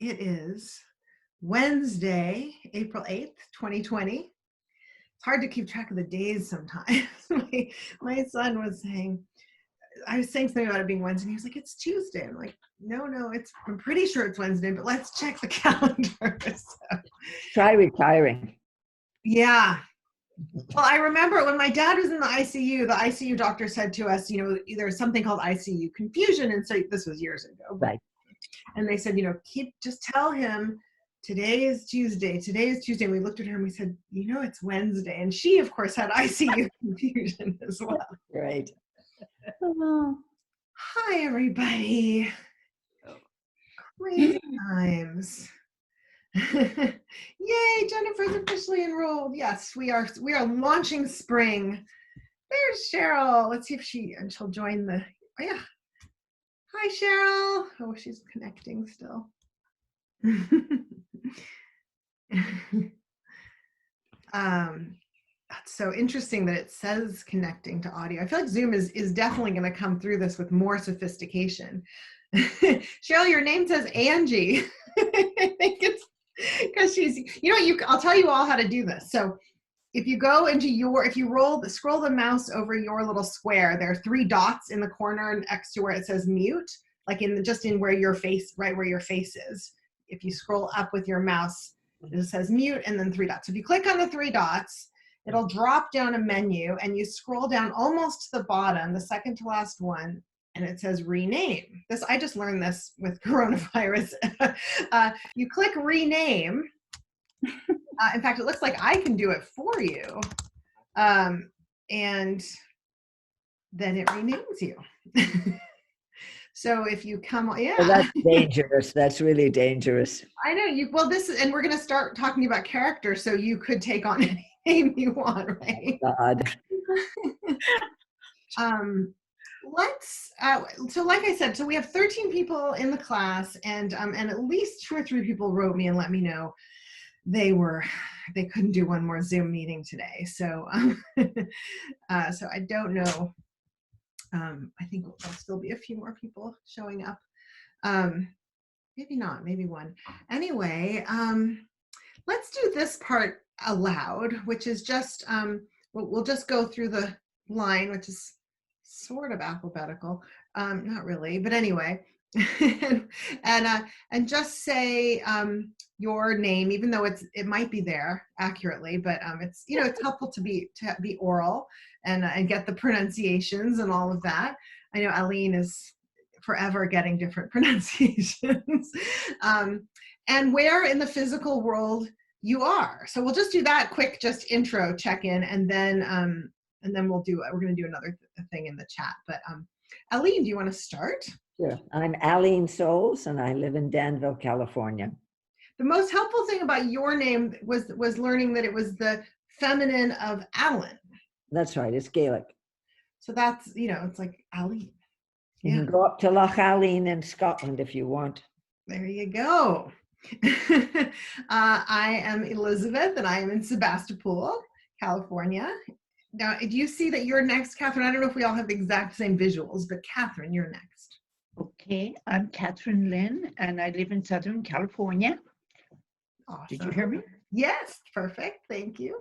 It is Wednesday, April 8th, 2020. It's hard to keep track of the days sometimes. my son was saying, I was saying something about it being Wednesday. He was like, it's Tuesday. I'm like, no, I'm pretty sure it's Wednesday, but let's check the calendar. So, try retiring. yeah. Well, I remember when my dad was in the ICU doctor said to us, there's something called ICU confusion. And so this was years ago. Right. And they said, just tell him today is Tuesday. And we looked at her and we said, it's Wednesday. And she, of course, had ICU confusion as well. Right. Hi, everybody. Crazy times. Yay, Jennifer's officially enrolled. Yes, we are launching spring. There's Cheryl. Let's see if she'll join the, oh yeah. Hi, Cheryl. Oh, she's connecting still. That's so interesting that it says connecting to audio. I feel like Zoom is definitely going to come through this with more sophistication. Cheryl, your name says Angie. I think it's because she's, I'll tell you all how to do this. So if you go into scroll the mouse over your little square, there are 3 dots in the corner next to where it says mute, like in where your face, right where your face is. If you scroll up with your mouse, it says mute and then 3 dots. So if you click on the 3 dots, it'll drop down a menu and you scroll down almost to the bottom, the second to last one, and it says rename. I just learned this with coronavirus. You click rename. In fact, it looks like I can do it for you. And then it renames you. So if you come, yeah. Well, that's dangerous. That's really dangerous. I know and we're going to start talking about characters, so you could take on any name you want, right? God. So like I said, so we have 13 people in the class, and at least 2 or 3 people wrote me and let me know they couldn't do one more Zoom meeting today. So, so I don't know. I think there'll still be a few more people showing up. Maybe not, maybe 1. Anyway, let's do this part aloud, which is just, we'll just go through the line, which is sort of alphabetical, not really, but anyway, and just say your name, even though it might be there accurately, but it's it's helpful to be oral and get the pronunciations and all of that. I know Aline is forever getting different pronunciations, and where in the physical world you are. So we'll just do that quick, just intro check-in, and then we're going to do another thing in the chat. But Aline, do you want to start? Sure. I'm Aline Souls, and I live in Danville, California. The most helpful thing about your name was learning that it was the feminine of Alan. That's right. It's Gaelic. So that's, it's like Aline. Yeah. You can go up to Loch Aline in Scotland if you want. There you go. I am Elizabeth, and I am in Sebastopol, California. Now, do you see that you're next, Catherine? I don't know if we all have the exact same visuals, but Catherine, you're next. Okay, I'm Catherine Lynn, and I live in Southern California. Awesome. Did you hear me? Yes, perfect. Thank you.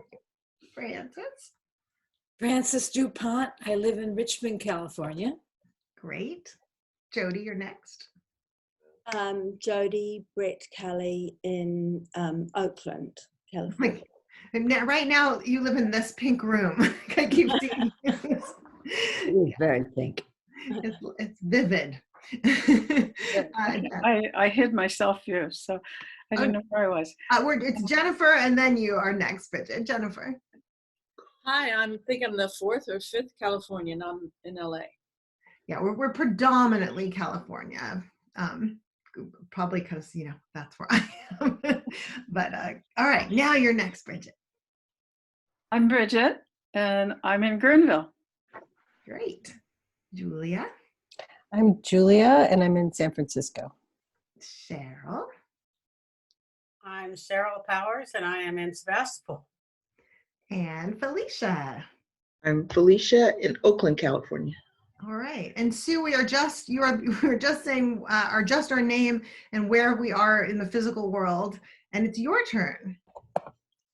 Frances DuPont. I live in Richmond, California. Great. Jody, you're next. Jody Brett Kelly in Oakland, California. Right now, you live in this pink room. I keep seeing it is very pink. It's vivid. I hid myself here, so I didn't know where I was. It's Jennifer, and then you are next, Bridget. Jennifer. Hi, I'm the 4th or 5th Californian. I'm in LA. Yeah, we're predominantly California. Probably because that's where I am. But all right, now you're next, Bridget. I'm Bridget, and I'm in Guerneville. Great. Julia. I'm Julia, and I'm in San Francisco. Cheryl. I'm Cheryl Powers, and I am in Sebastopol. And Felicia. I'm Felicia in Oakland, California. All right. And Sue, we are just saying our name and where we are in the physical world, and it's your turn.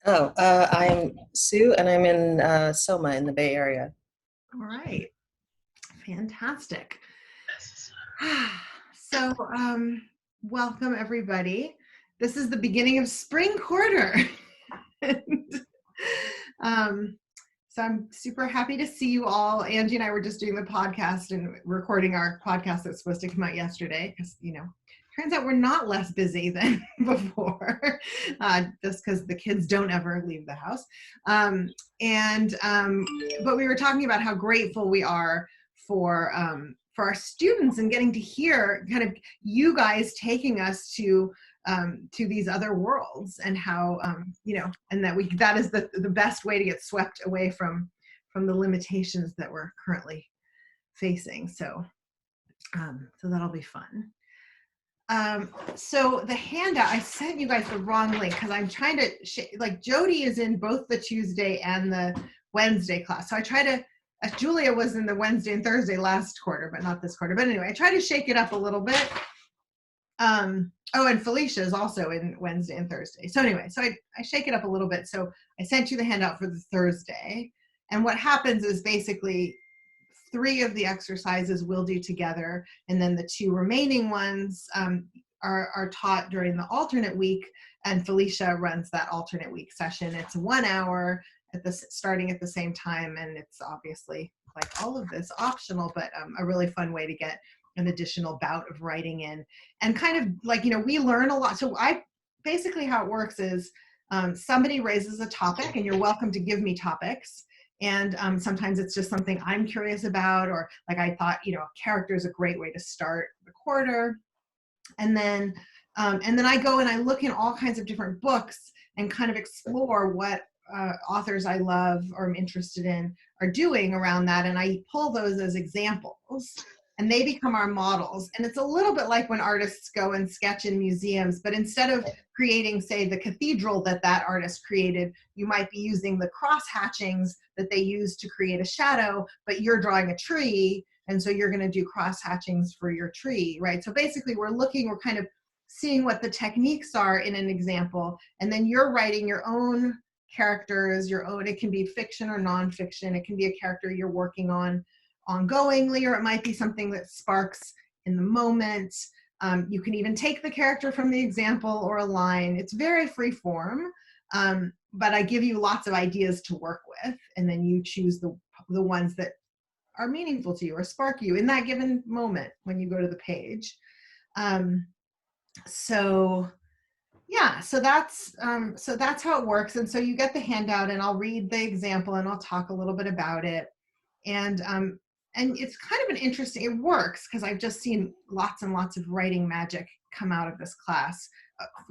Oh, I'm Sue, and I'm in Soma in the Bay Area. All right. Fantastic. So, welcome everybody. This is the beginning of spring quarter. And, so I'm super happy to see you all. Angie and I were just doing the podcast and recording our podcast that's supposed to come out yesterday because, turns out we're not less busy than before, just because the kids don't ever leave the house. But we were talking about how grateful we are for our students and getting to hear kind of you guys taking us to these other worlds, and how and that is the best way to get swept away from the limitations that we're currently facing. So that'll be fun. So the handout, I sent you guys the wrong link because I'm trying to like Jody is in both the Tuesday and the Wednesday class. So I try to Julia was in the Wednesday and Thursday last quarter, but not this quarter. But anyway, I try to shake it up a little bit. Oh, and Felicia is also in Wednesday and Thursday. So anyway, so I shake it up a little bit. So I sent you the handout for the Thursday. And what happens is basically 3 of the exercises we'll do together. And then the 2 remaining ones are taught during the alternate week. And Felicia runs that alternate week session. It's 1 hour starting at the same time. And it's obviously, like all of this, optional, but a really fun way to get an additional bout of writing in, and kind of like, we learn a lot. So basically how it works is somebody raises a topic and you're welcome to give me topics. And sometimes it's just something I'm curious about, or like I thought, a character is a great way to start the quarter. And then I go and I look in all kinds of different books and kind of explore what authors I love or am interested in are doing around that. And I pull those as examples. And they become our models. And it's a little bit like when artists go and sketch in museums, but instead of creating, say, the cathedral that artist created, you might be using the cross hatchings that they used to create a shadow, but you're drawing a tree, and so you're going to do cross hatchings for your tree, right? So basically we're kind of seeing what the techniques are in an example, and then you're writing your own characters, it can be fiction or nonfiction, it can be a character you're working on ongoingly, or it might be something that sparks in the moment. You can even take the character from the example or a line. It's very free form, but I give you lots of ideas to work with, and then you choose the ones that are meaningful to you or spark you in that given moment when you go to the page. So that's how it works. And so you get the handout, and I'll read the example and I'll talk a little bit about it. And it's kind of it works because I've just seen lots and lots of writing magic come out of this class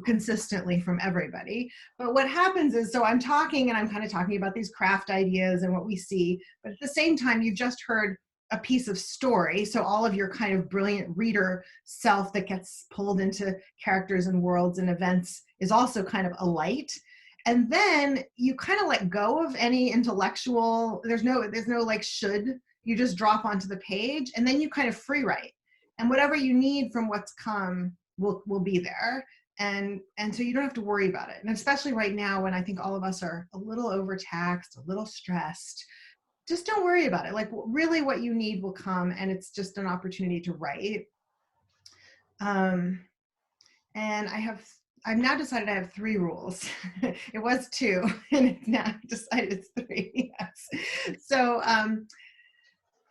consistently from everybody. But what happens is, so I'm talking and I'm kind of talking about these craft ideas and what we see, but at the same time, you've just heard a piece of story. So all of your kind of brilliant reader self that gets pulled into characters and worlds and events is also kind of alight. And then you kind of let go of any intellectual, there's no like should, you just drop onto the page, and then you kind of free write. And whatever you need from what's come will be there. And so you don't have to worry about it. And especially right now when I think all of us are a little overtaxed, a little stressed, just don't worry about it. Like really what you need will come, and it's just an opportunity to write. And I've now decided I have 3 rules. It was 2, and it's now decided it's 3. Yes.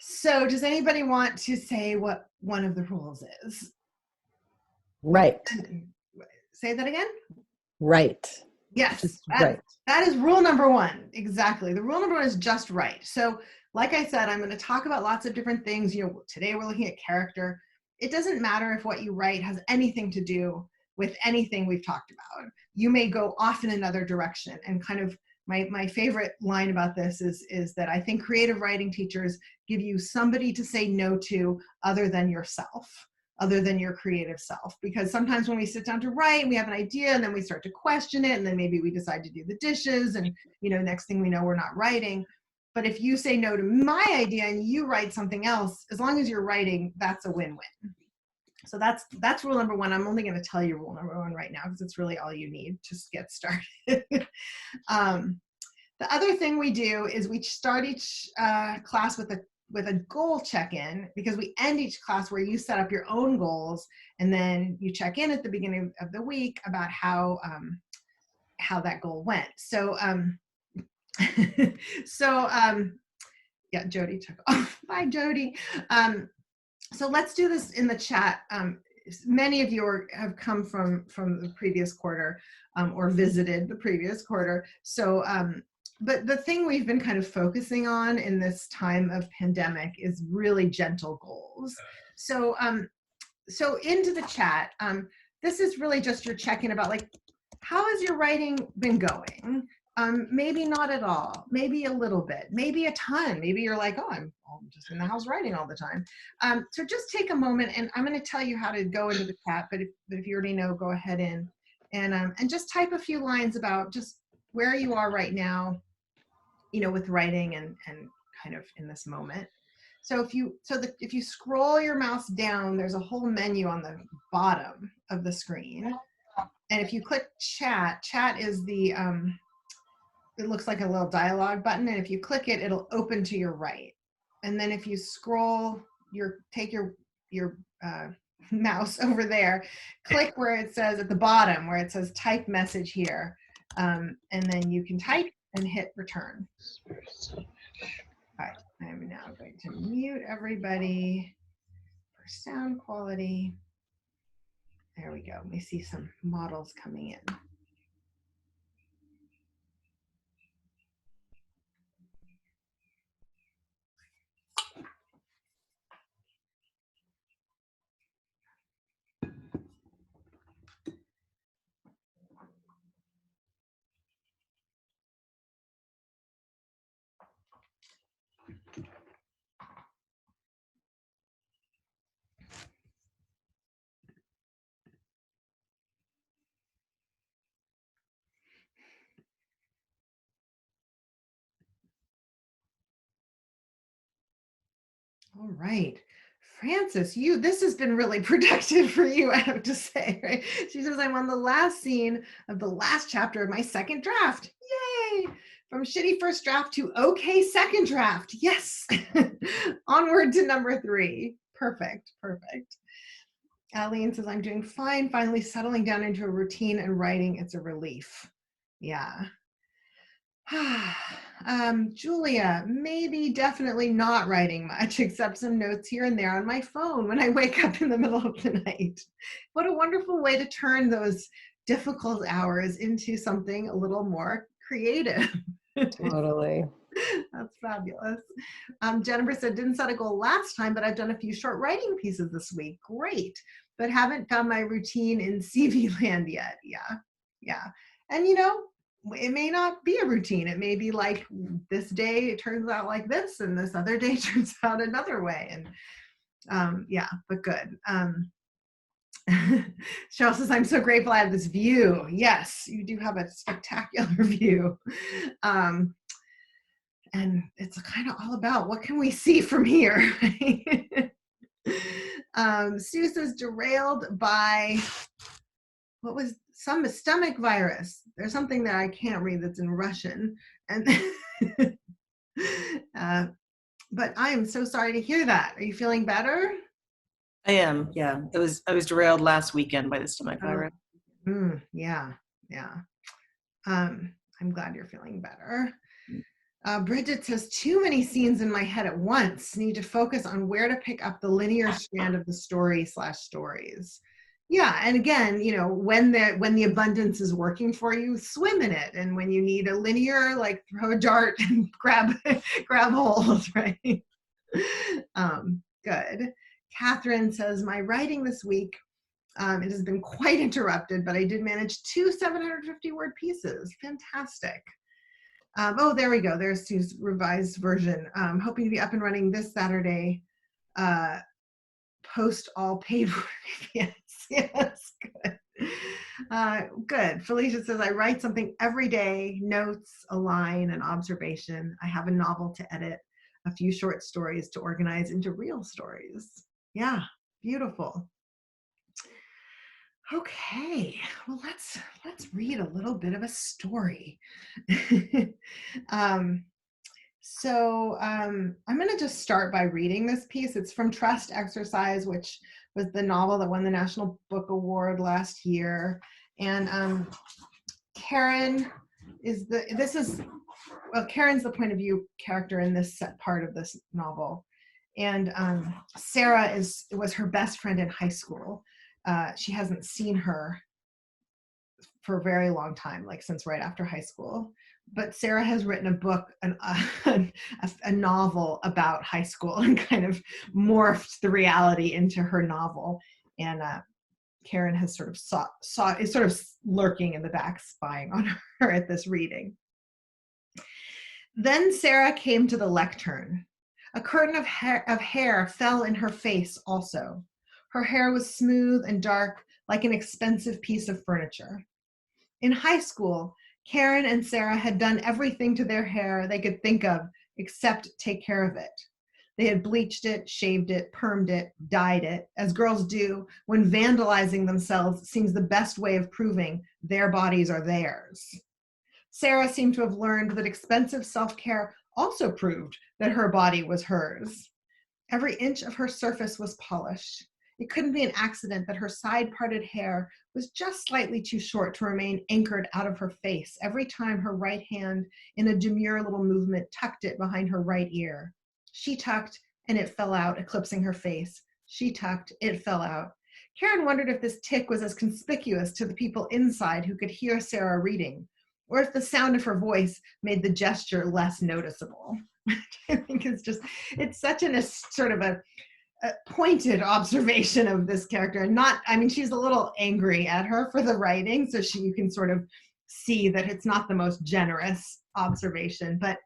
So does anybody want to say what one of the rules is? Right. Say that again? Right. Yes. Just right. That is rule number 1. Exactly. The rule number 1 is just right. So like I said, I'm going to talk about lots of different things. Today we're looking at character. It doesn't matter if what you write has anything to do with anything we've talked about. You may go off in another direction, and kind of my favorite line about this is that I think creative writing teachers give you somebody to say no to other than yourself, other than your creative self. Because sometimes when we sit down to write, we have an idea and then we start to question it, and then maybe we decide to do the dishes, and next thing we know, we're not writing. but if you say no to my idea and you write something else, as long as you're writing, that's a win-win. So that's rule number one. I'm only going to tell you rule number one right now because it's really all you need to get started. The other thing we do is we start each class with a goal check-in, because we end each class where you set up your own goals, and then you check in at the beginning of the week about how that goal went. So yeah, Jody took off. Bye, Jody. So let's do this in the chat. Many of you have come from the previous quarter or visited the previous quarter. So, but the thing we've been kind of focusing on in this time of pandemic is really gentle goals. So, so into the chat, this is really just your check-in about like, how has your writing been going? Maybe not at all, maybe a little bit, maybe a ton. Maybe you're like, oh, I'm just in the house writing all the time. So just take a moment, and I'm going to tell you how to go into the chat, but if you already know, go ahead in and just type a few lines about just where you are right now, you know, with writing and kind of in this moment. So if you scroll your mouse down, there's a whole menu on the bottom of the screen. And if you click chat is the, it looks like a little dialogue button, and if you click it, it'll open to your right. And then if you scroll, take your mouse over there, click where it says at the bottom, where it says type message here, and then you can type and hit return. All right, I'm now going to mute everybody for sound quality. There we go. We see some models coming in. All right. Frances, this has been really productive for you, I have to say, right? She says, I'm on the last scene of the last chapter of my second draft. Yay! From shitty first draft to okay second draft. Yes! Onward to number 3. Perfect, perfect. Aline says, I'm doing fine, finally settling down into a routine and writing. It's a relief. Yeah. Julia, maybe definitely not writing much, except some notes here and there on my phone when I wake up in the middle of the night. What a wonderful way to turn those difficult hours into something a little more creative. Totally. That's fabulous. Jennifer said, didn't set a goal last time, but I've done a few short writing pieces this week. Great. But haven't found my routine in CV land yet. Yeah. And you know, it may not be a routine. It may be like this day it turns out like this, and this other day turns out another way. And yeah, but good. Cheryl says, I'm so grateful I have this view. Yes, you do have a spectacular view. And it's kind of all about what can we see from here. Sue says, derailed by, what was some stomach virus. There's something that I can't read that's in Russian. And but I am so sorry to hear that. Are you feeling better? I am, yeah. I was derailed last weekend by the stomach virus. Yeah. I'm glad you're feeling better. Bridget says, too many scenes in my head at once. Need to focus on where to pick up the linear strand of the stories. Yeah, and again, you know, when the abundance is working for you, swim in it. And when you need a linear, like throw a dart and grab holes, right? Good. Catherine says, my writing this week, it has been quite interrupted, but I did manage 2 750-word pieces. Fantastic. Oh, there we go. There's Sue's revised version. Hoping to be up and running this Saturday. Post all paid work. Yes, good. Good. Felicia says, I write something every day, notes, a line, an observation. I have a novel to edit, a few short stories to organize into real stories. Yeah, beautiful. Okay, well, let's read a little bit of a story. um, I'm going to just start by reading this piece. It's from Trust Exercise, which was the novel that won the National Book Award last year. And Karen Karen's the point of view character in this part of this novel. And Sarah was her best friend in high school. She hasn't seen her for a very long time, like since right after high school. But Sarah has written a book, a novel about high school, and kind of morphed the reality into her novel. And Karen has sort of is sort of lurking in the back, spying on her at this reading. Then Sarah came to the lectern. A curtain of hair fell in her face also. Her hair was smooth and dark, like an expensive piece of furniture. In high school, Karen and Sarah had done everything to their hair they could think of except take care of it. They had bleached it, shaved it, permed it, dyed it, as girls do when vandalizing themselves seems the best way of proving their bodies are theirs. Sarah seemed to have learned that expensive self-care also proved that her body was hers. Every inch of her surface was polished. It couldn't be an accident that her side-parted hair was just slightly too short to remain anchored out of her face every time her right hand, in a demure little movement, tucked it behind her right ear. She tucked, and it fell out, eclipsing her face. She tucked, it fell out. Karen wondered if this tick was as conspicuous to the people inside who could hear Sarah reading, or if the sound of her voice made the gesture less noticeable. I think it's such a sort of a pointed observation of this character. And she's a little angry at her for the writing, so you can sort of see that it's not the most generous observation. But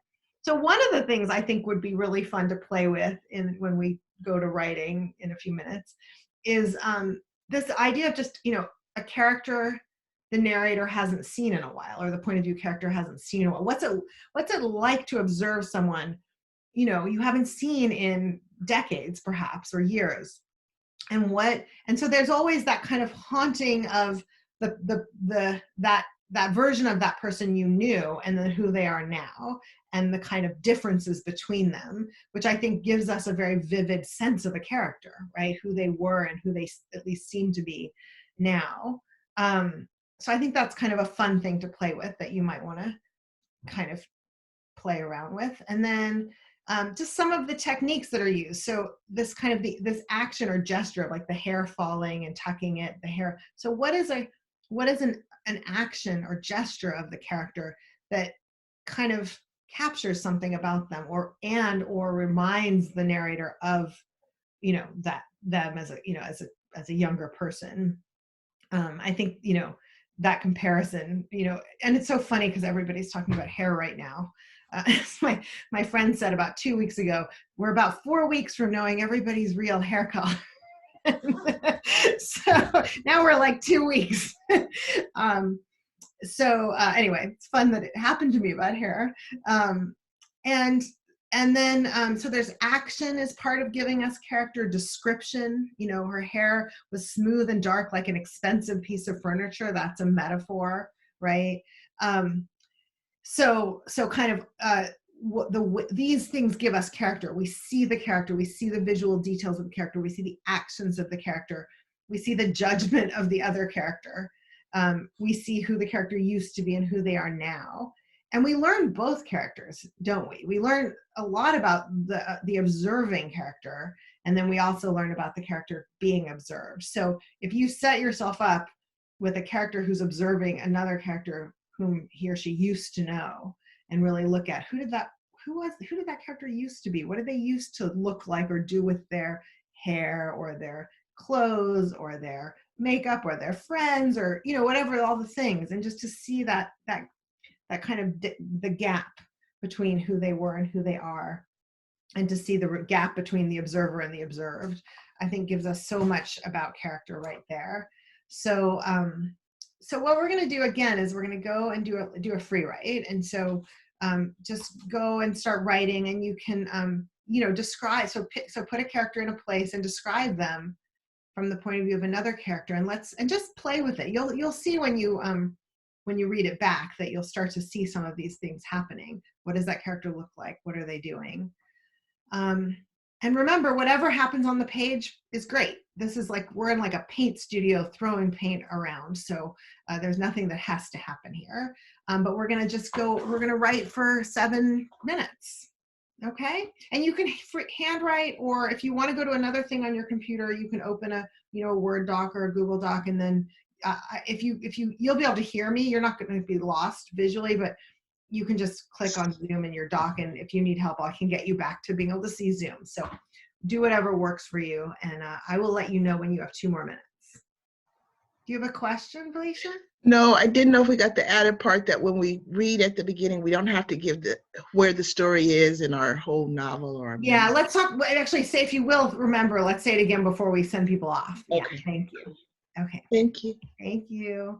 so one of the things I think would be really fun to play with when we go to writing in a few minutes is this idea of just, a character the narrator hasn't seen in a while, or the point of view character hasn't seen in a while. What's it like to observe someone you haven't seen in decades, perhaps, or years? And so there's always that kind of haunting of that version of that person you knew, and then who they are now, and the kind of differences between them, which I think gives us a very vivid sense of a character, right? Who they were and who they at least seem to be now. So I think that's kind of a fun thing to play with, that you might want to kind of play around with. And then just some of the techniques that are used. So this kind of this action or gesture of like the hair falling and tucking it, the hair. So what is an action or gesture of the character that kind of captures something about them, or reminds the narrator of, that them as a younger person. I think, that comparison, and it's so funny because everybody's talking about hair right now. My friend said about 2 weeks ago, we're about 4 weeks from knowing everybody's real hair color. So now we're like 2 weeks. Anyway, it's fun that it happened to me about hair. And then, so there's action as part of giving us character description. Her hair was smooth and dark like an expensive piece of furniture. That's a metaphor, right? So kind of these things give us character. We see the character, we see the visual details of the character, we see the actions of the character, we see the judgment of the other character. We see who the character used to be and who they are now. And we learn both characters, don't we? We learn a lot about the observing character, and then we also learn about the character being observed. So if you set yourself up with a character who's observing another character whom he or she used to know, and really look at who did that character used to be? What did they used to look like or do with their hair or their clothes or their makeup or their friends, or whatever, all the things, and just to see that kind of the gap between who they were and who they are, and to see the gap between the observer and the observed, I think gives us so much about character right there. So so what we're going to do again is we're going to go and do a free write. And so just go and start writing, and you can, describe. So put a character in a place and describe them from the point of view of another character, and just play with it. You'll see when you read it back that you'll start to see some of these things happening. What does that character look like? What are they doing? And remember, whatever happens on the page is great. This is like, we're in like a paint studio throwing paint around. So there's nothing that has to happen here. But we're going to write for 7 minutes. Okay. And you can handwrite, or if you want to go to another thing on your computer, you can open a Word doc or a Google Doc. And then you'll be able to hear me. You're not going to be lost visually, but you can just click on Zoom in your doc, and if you need help, I can get you back to being able to see Zoom. So do whatever works for you, and I will let you know when you have 2 more minutes. Do you have a question, Felicia? No, I didn't know if we got the added part that when we read at the beginning, we don't have to give where the story is in our whole novel or. Yeah, let's talk. Actually, say, if you will remember, let's say it again before we send people off. Okay. Yeah, thank you. Okay. Thank you. Thank you.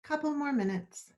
Couple more minutes.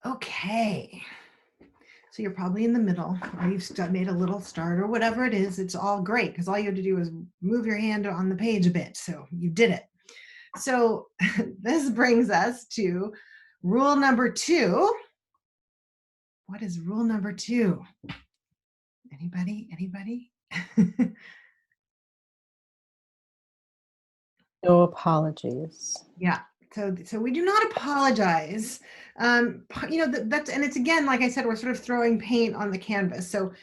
Okay. So you're probably in the middle, or you've made a little start, or whatever it is. It's all great because all you had to do was move your hand on the page a bit. So you did it. So this brings us to rule number 2. What is rule number 2? Anybody? Anybody? No apologies. Yeah. So we do not apologize. That's, and it's, again, like I said, we're sort of throwing paint on the canvas. So,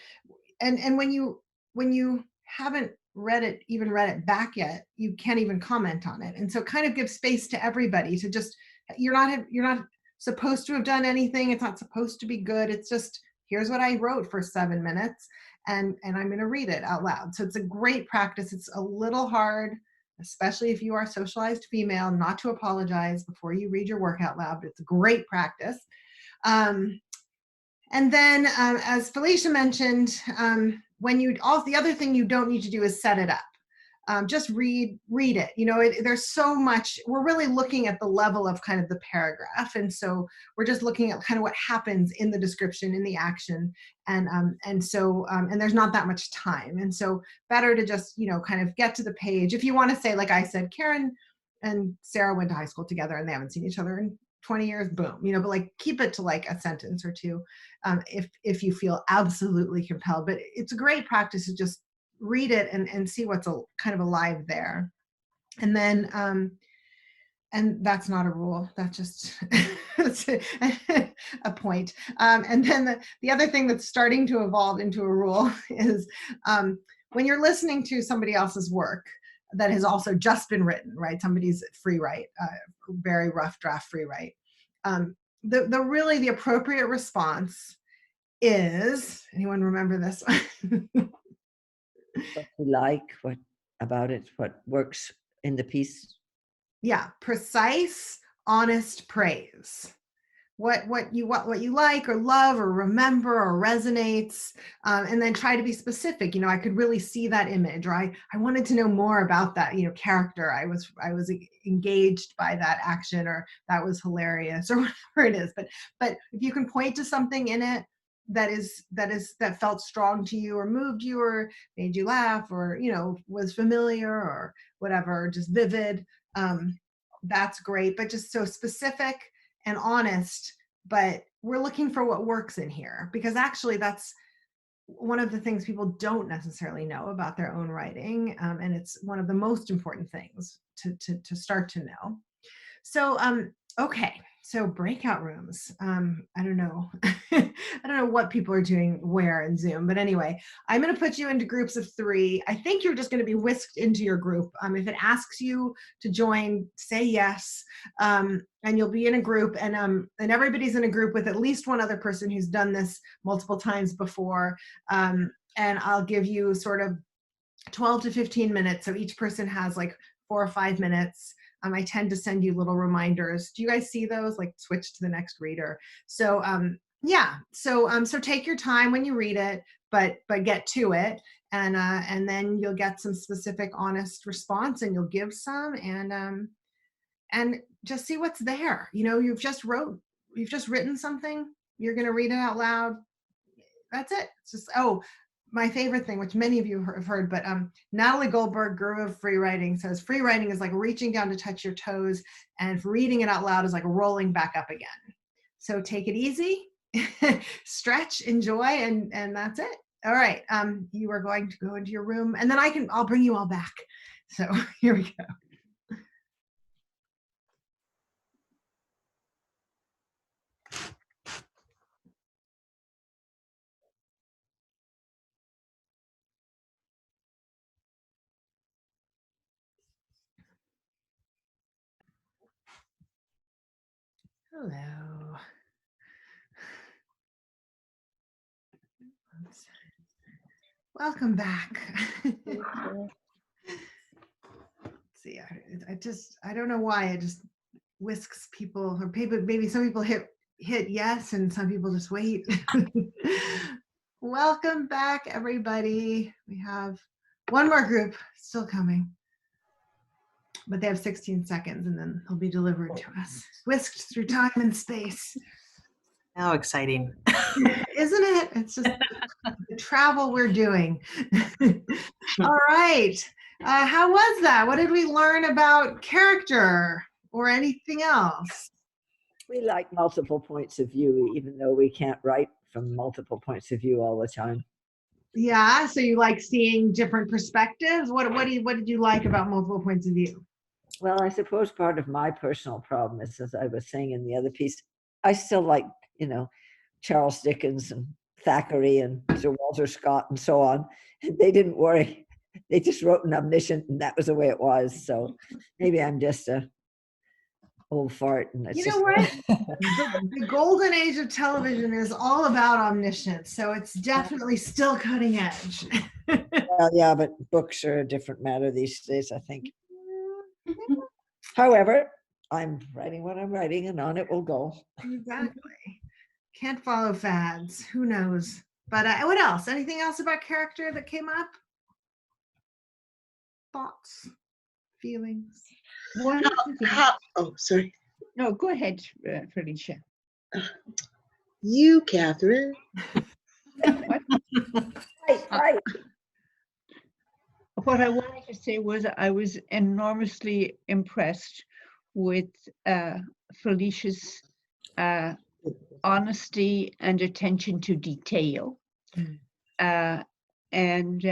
and when you haven't read it back yet, you can't even comment on it. And so it kind of gives space to everybody to just, you're not supposed to have done anything. It's not supposed to be good. It's just, here's what I wrote for 7 minutes, and I'm going to read it out loud. So it's a great practice. It's a little hard, especially if you are a socialized female, not to apologize before you read your work out loud. It's a great practice. And then, as Felicia mentioned, the other thing you don't need to do is set it up. Just read it. There's so much. We're really looking at the level of kind of the paragraph, and so we're just looking at kind of what happens in the description, in the action, and there's not that much time, and so better to just kind of get to the page. If you want to say, like I said, Karen and Sarah went to high school together, and they haven't seen each other in 20 years, boom, but like keep it to like a sentence or two, if you feel absolutely compelled. But it's a great practice to just read it and see what's kind of alive there. And then, and that's not a rule, that's just a point. And then the other thing that's starting to evolve into a rule is when you're listening to somebody else's work that has also just been written, right? Somebody's free write, very rough draft free write. The appropriate response is, anyone remember this one? What you like, what about it, what works in the piece. Yeah, precise, honest praise. what you like or love or remember or resonates, and then try to be specific. I could really see that image, or I wanted to know more about that character. I was engaged by that action, or that was hilarious, or whatever it is. But if you can point to something in it that felt strong to you, or moved you, or made you laugh, or was familiar, or whatever, just vivid, that's great. But just so specific and honest. But we're looking for what works in here, because actually that's one of the things people don't necessarily know about their own writing, and it's one of the most important things to start to know. So okay, so breakout rooms. I don't know. I don't know what people are doing where in Zoom, but anyway, I'm going to put you into groups of 3. I think you're just going to be whisked into your group. If it asks you to join, say yes, and you'll be in a group, and everybody's in a group with at least one other person who's done this multiple times before, and I'll give you sort of 12 to 15 minutes, so each person has like 4 or 5 minutes. I tend to send you little reminders. Do you guys see those? Like switch to the next reader. So yeah, so take your time when you read it, but get to it, and then you'll get some specific, honest response, and you'll give some, and just see what's there. You've just written something. You're gonna read it out loud. That's it. It's just, my favorite thing, which many of you have heard, but Natalie Goldberg, Guru of Free Writing, says free writing is like reaching down to touch your toes, and reading it out loud is like rolling back up again. So take it easy, stretch, enjoy, and that's it. All right, you are going to go into your room, and then I'll bring you all back. So here we go. Hello. Oops. Welcome back. See, I don't know why it just whisks people, or maybe some people hit yes, and some people just wait. Welcome back, everybody. We have one more group still coming, but they have 16 seconds, and then they'll be delivered to us, whisked through time and space. How exciting. Isn't it? It's just the travel we're doing. All right. How was that? What did we learn about character or anything else? We like multiple points of view, even though we can't write from multiple points of view all the time. Yeah, so you like seeing different perspectives? What did you like about multiple points of view? Well, I suppose part of my personal problem is, as I was saying in the other piece, I still like, Charles Dickens and Thackeray and Sir Walter Scott and so on. They didn't worry. They just wrote an omniscient, and that was the way it was. So maybe I'm just a old fart. And it's What? The golden age of television is all about omniscience, so it's definitely still cutting edge. Well, yeah, but books are a different matter these days, I think. However, I'm writing what I'm writing, and on it will go. Exactly. Can't follow fads. Who knows? But what else? Anything else about character that came up? Thoughts, feelings? Oh, sorry. No, go ahead, Felicia. You, Catherine. Right. What I wanted to say was I was enormously impressed with Felicia's honesty and attention to detail, and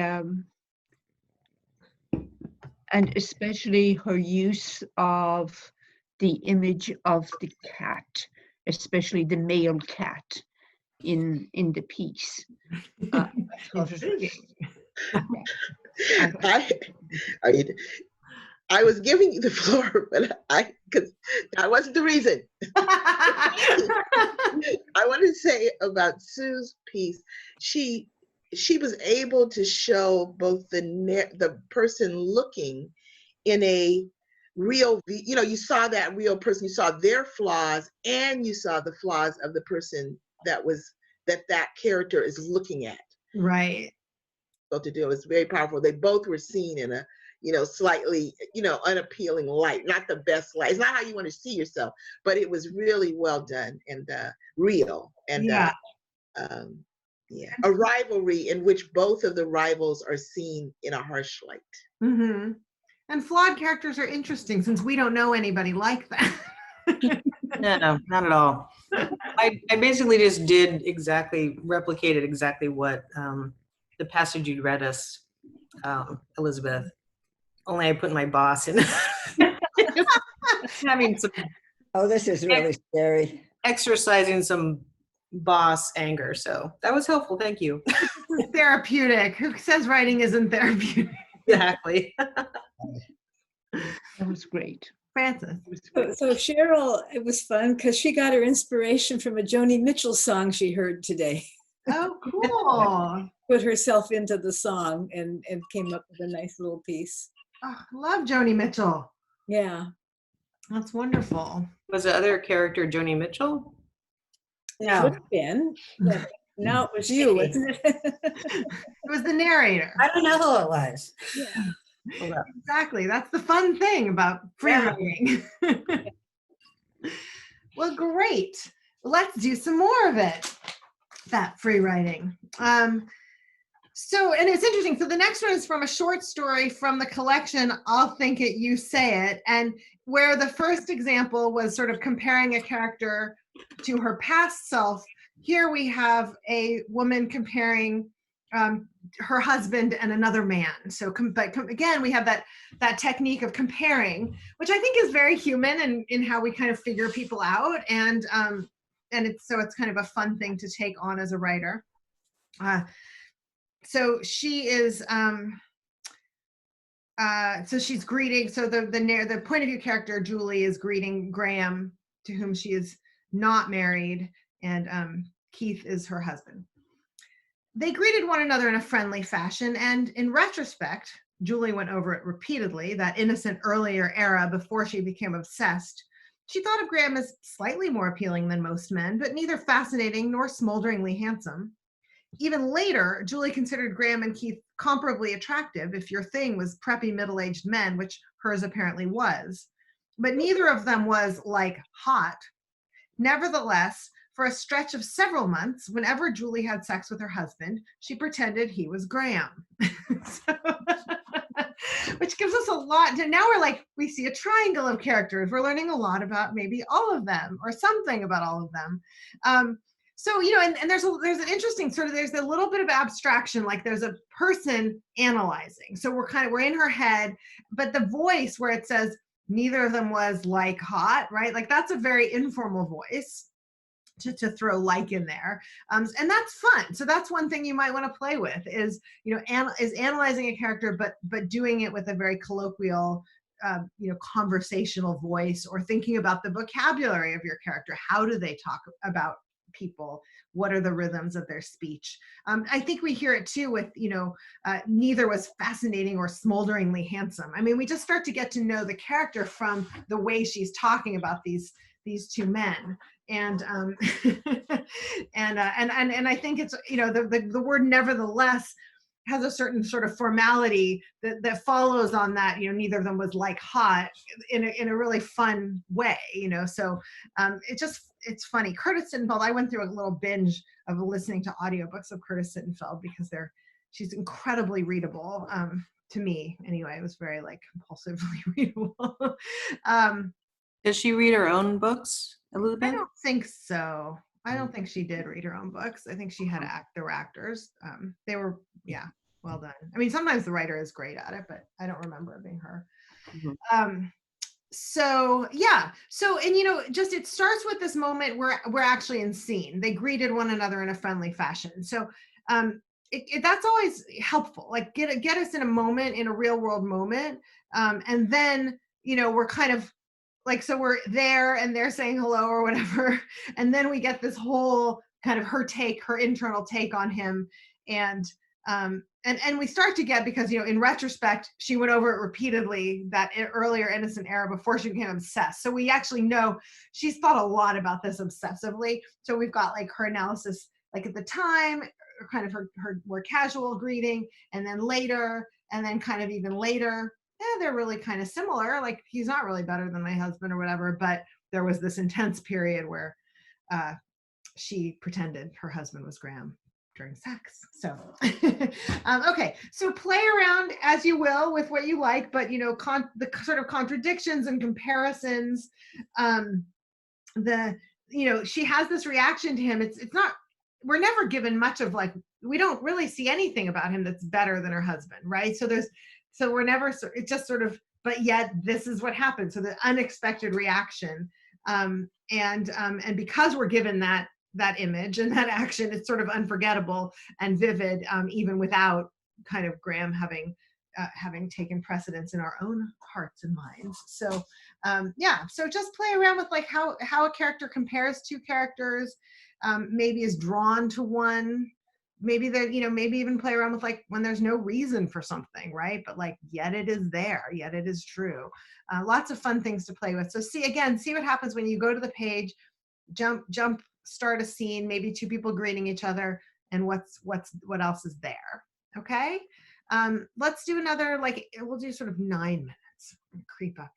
especially her use of the image of the cat, especially the male cat in the piece. I was giving you the floor, but because that wasn't the reason. I want to say about Sue's piece, she was able to show both the person looking in a real, you saw that real person, you saw their flaws, and you saw the flaws of the person that character is looking at. Right. So to do, it was very powerful. They both were seen in a, slightly, unappealing light, not the best light. It's not how you want to see yourself, but it was really well done and real. And Yeah. yeah, a rivalry in which both of the rivals are seen in a harsh light. Mm-hmm. And flawed characters are interesting since we don't know anybody like that. No, not at all. I basically just replicated exactly what the passage you read us, Elizabeth. Only I put my boss in. Having some Oh, this is really scary. exercising some boss anger. So that was helpful. Thank you. Therapeutic. Who says writing isn't therapeutic? Exactly. That was great. Francis. So Cheryl, it was fun because she got her inspiration from a Joni Mitchell song she heard today. Oh, cool. Put herself into the song and came up with a nice little piece. Oh, love Joni Mitchell. Yeah. That's wonderful. Was the other character Joni Mitchell? No. Could have been. Yeah. No, it was you, wasn't it? It was the narrator. I don't know who it was. Yeah. Exactly. That's the fun thing about free writing. Well, great. Let's do some more of it. That free writing. So, and it's interesting. So the next one is from a short story from the collection, I'll Think It, You Say It. And where the first example was sort of comparing a character to her past self, here we have a woman comparing her husband and another man. So again, we have that technique of comparing, which I think is very human in how we kind of figure people out. And it's kind of a fun thing to take on as a writer. So she is, so she's greeting, so the point of view character, Julie, is greeting Graham, to whom she is not married, and Keith is her husband. They greeted one another in a friendly fashion, and in retrospect, Julie went over it repeatedly, that innocent earlier era before she became obsessed. She thought of Graham as slightly more appealing than most men, but neither fascinating nor smolderingly handsome. Even later, Julie considered Graham and Keith comparably attractive if your thing was preppy middle-aged men, which hers apparently was. But neither of them was, like, hot. Nevertheless, for a stretch of several months, whenever Julie had sex with her husband, she pretended he was Graham. Which gives us a lot. Now we see a triangle of characters. We're learning a lot about maybe all of them or something about all of them. So, and there's an interesting there's a little bit of abstraction, like there's a person analyzing. So we're in her head, but the voice where it says neither of them was like hot, right? Like that's a very informal voice to throw like in there. And that's fun. So that's one thing you might want to play with is analyzing a character, but doing it with a very colloquial, conversational voice, or thinking about the vocabulary of your character. How do they talk about people? What are the rhythms of their speech? I think we hear it too with, neither was fascinating or smolderingly handsome. I mean, we just start to get to know the character from the way she's talking about these two men. And and I think it's, the word nevertheless has a certain sort of formality that follows on that, neither of them was like hot in a really fun way, so it's funny. Curtis Sittenfeld, I went through a little binge of listening to audiobooks of Curtis Sittenfeld because she's incredibly readable, to me anyway. It was very compulsively readable. Does she read her own books, Elizabeth? I don't think so. I don't think she did read her own books. I think she had there were actors. They were, well done. I mean, sometimes the writer is great at it, but I don't remember it being her. Mm-hmm. So just it starts with this moment where we're actually in scene. They greeted one another in a friendly fashion. So that's always helpful. Like get us in a moment, in a real world moment, and then we're kind of so we're there and they're saying hello or whatever, and then we get this whole kind of her internal take on him, and and we start to get, because in retrospect she went over it repeatedly, that earlier innocent era, before she became obsessed. So we actually know she's thought a lot about this obsessively. So we've got like her analysis, like at the time, kind of her more casual greeting, and then later, and then kind of even later. Yeah, they're really kind of similar. Like, he's not really better than my husband or whatever, but there was this intense period where she pretended her husband was Graham during sex. So, okay. So play around as you will with what you like, but the sort of contradictions and comparisons, she has this reaction to him. It's not, we're never given much of, like, we don't really see anything about him that's better than her husband, right? So we're never, it's just sort of, but yet this is what happened. So the unexpected reaction, and because we're given that image and that action, it's sort of unforgettable and vivid, even without kind of Graham having taken precedence in our own hearts and minds. So so just play around with like how a character compares two characters, maybe is drawn to one, maybe maybe even play around with like when there's no reason for something, right? But like, yet it is there, yet it is true. Lots of fun things to play with. So see what happens when you go to the page, jump, start a scene, maybe two people greeting each other, and what else is there. Okay. Let's do another, like, we'll do sort of 9 minutes. Creep up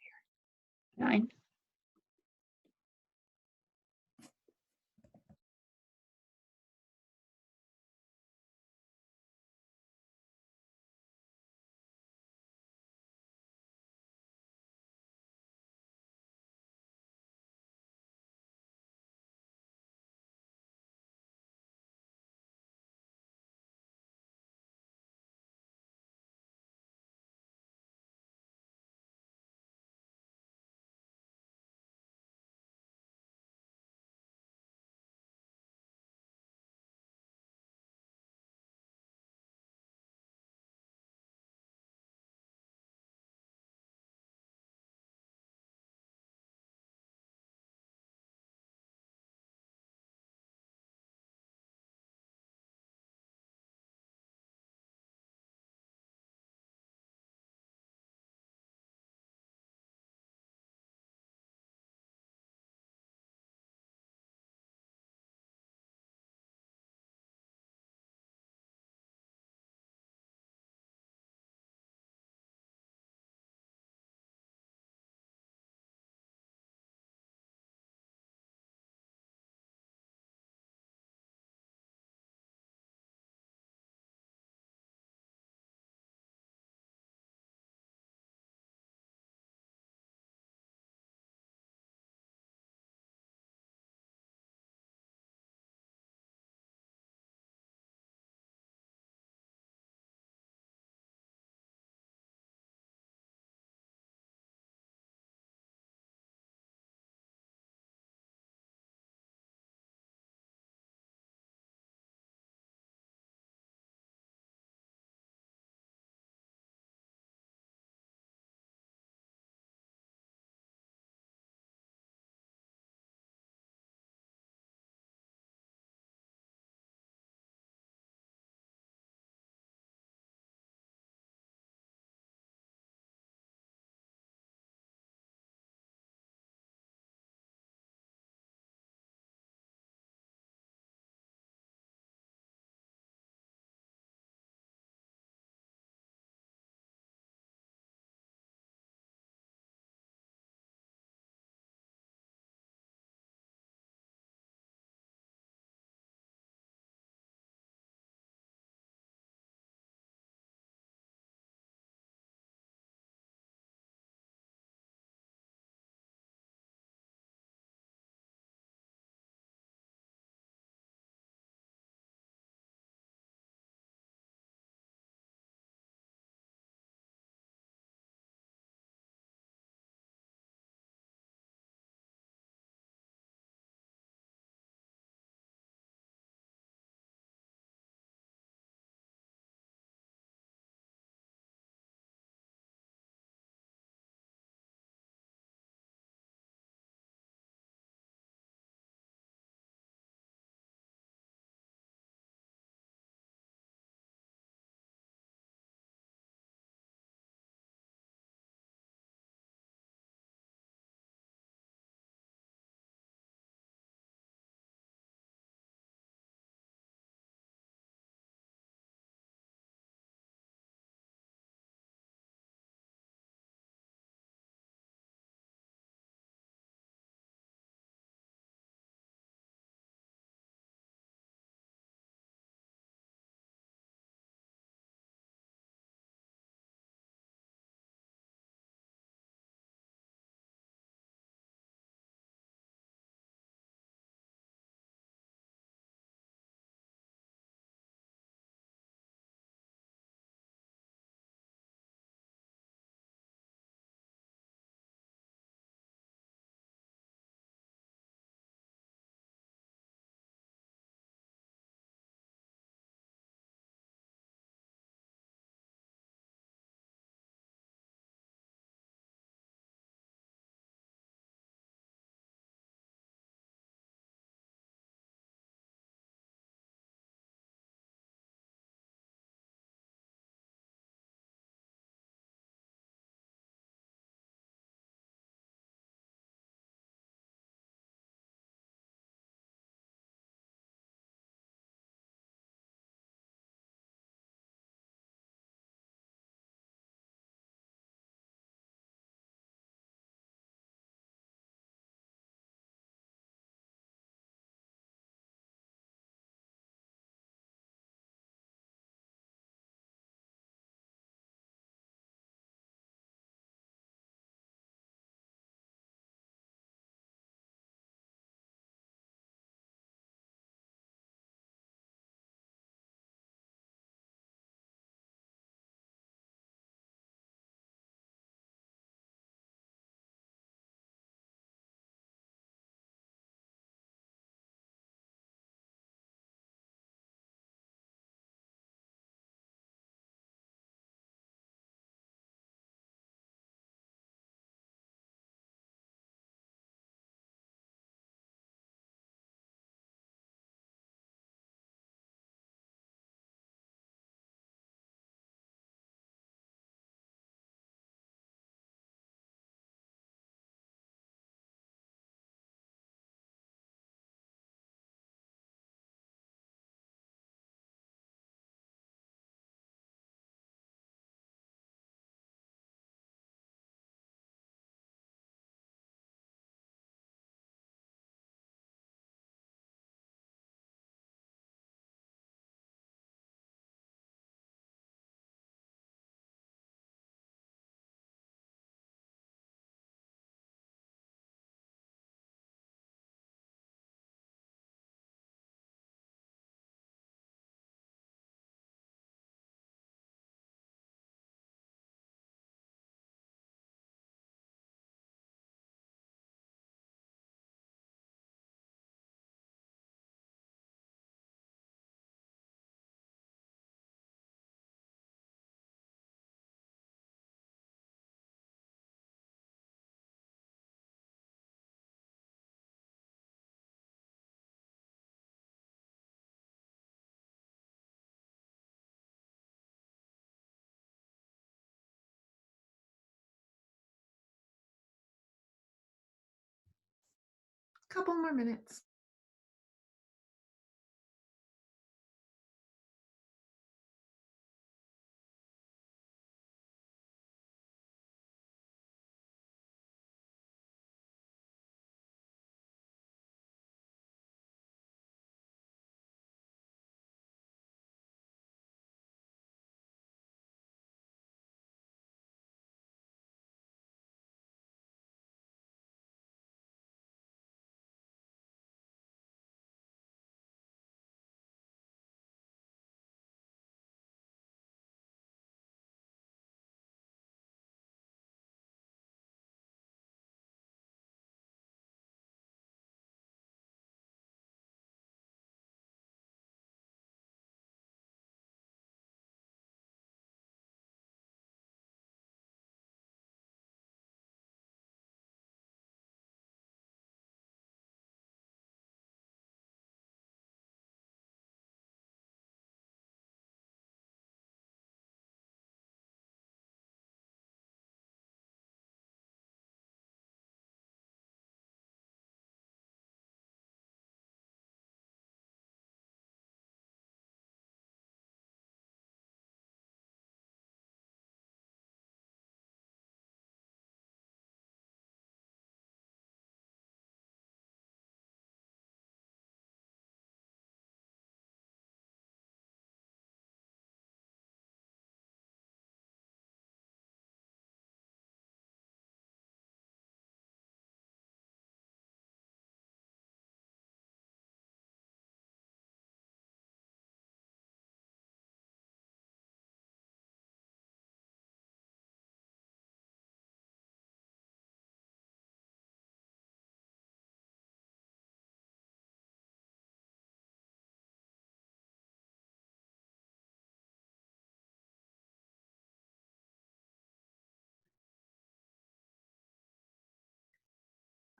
here. 9. Couple more minutes.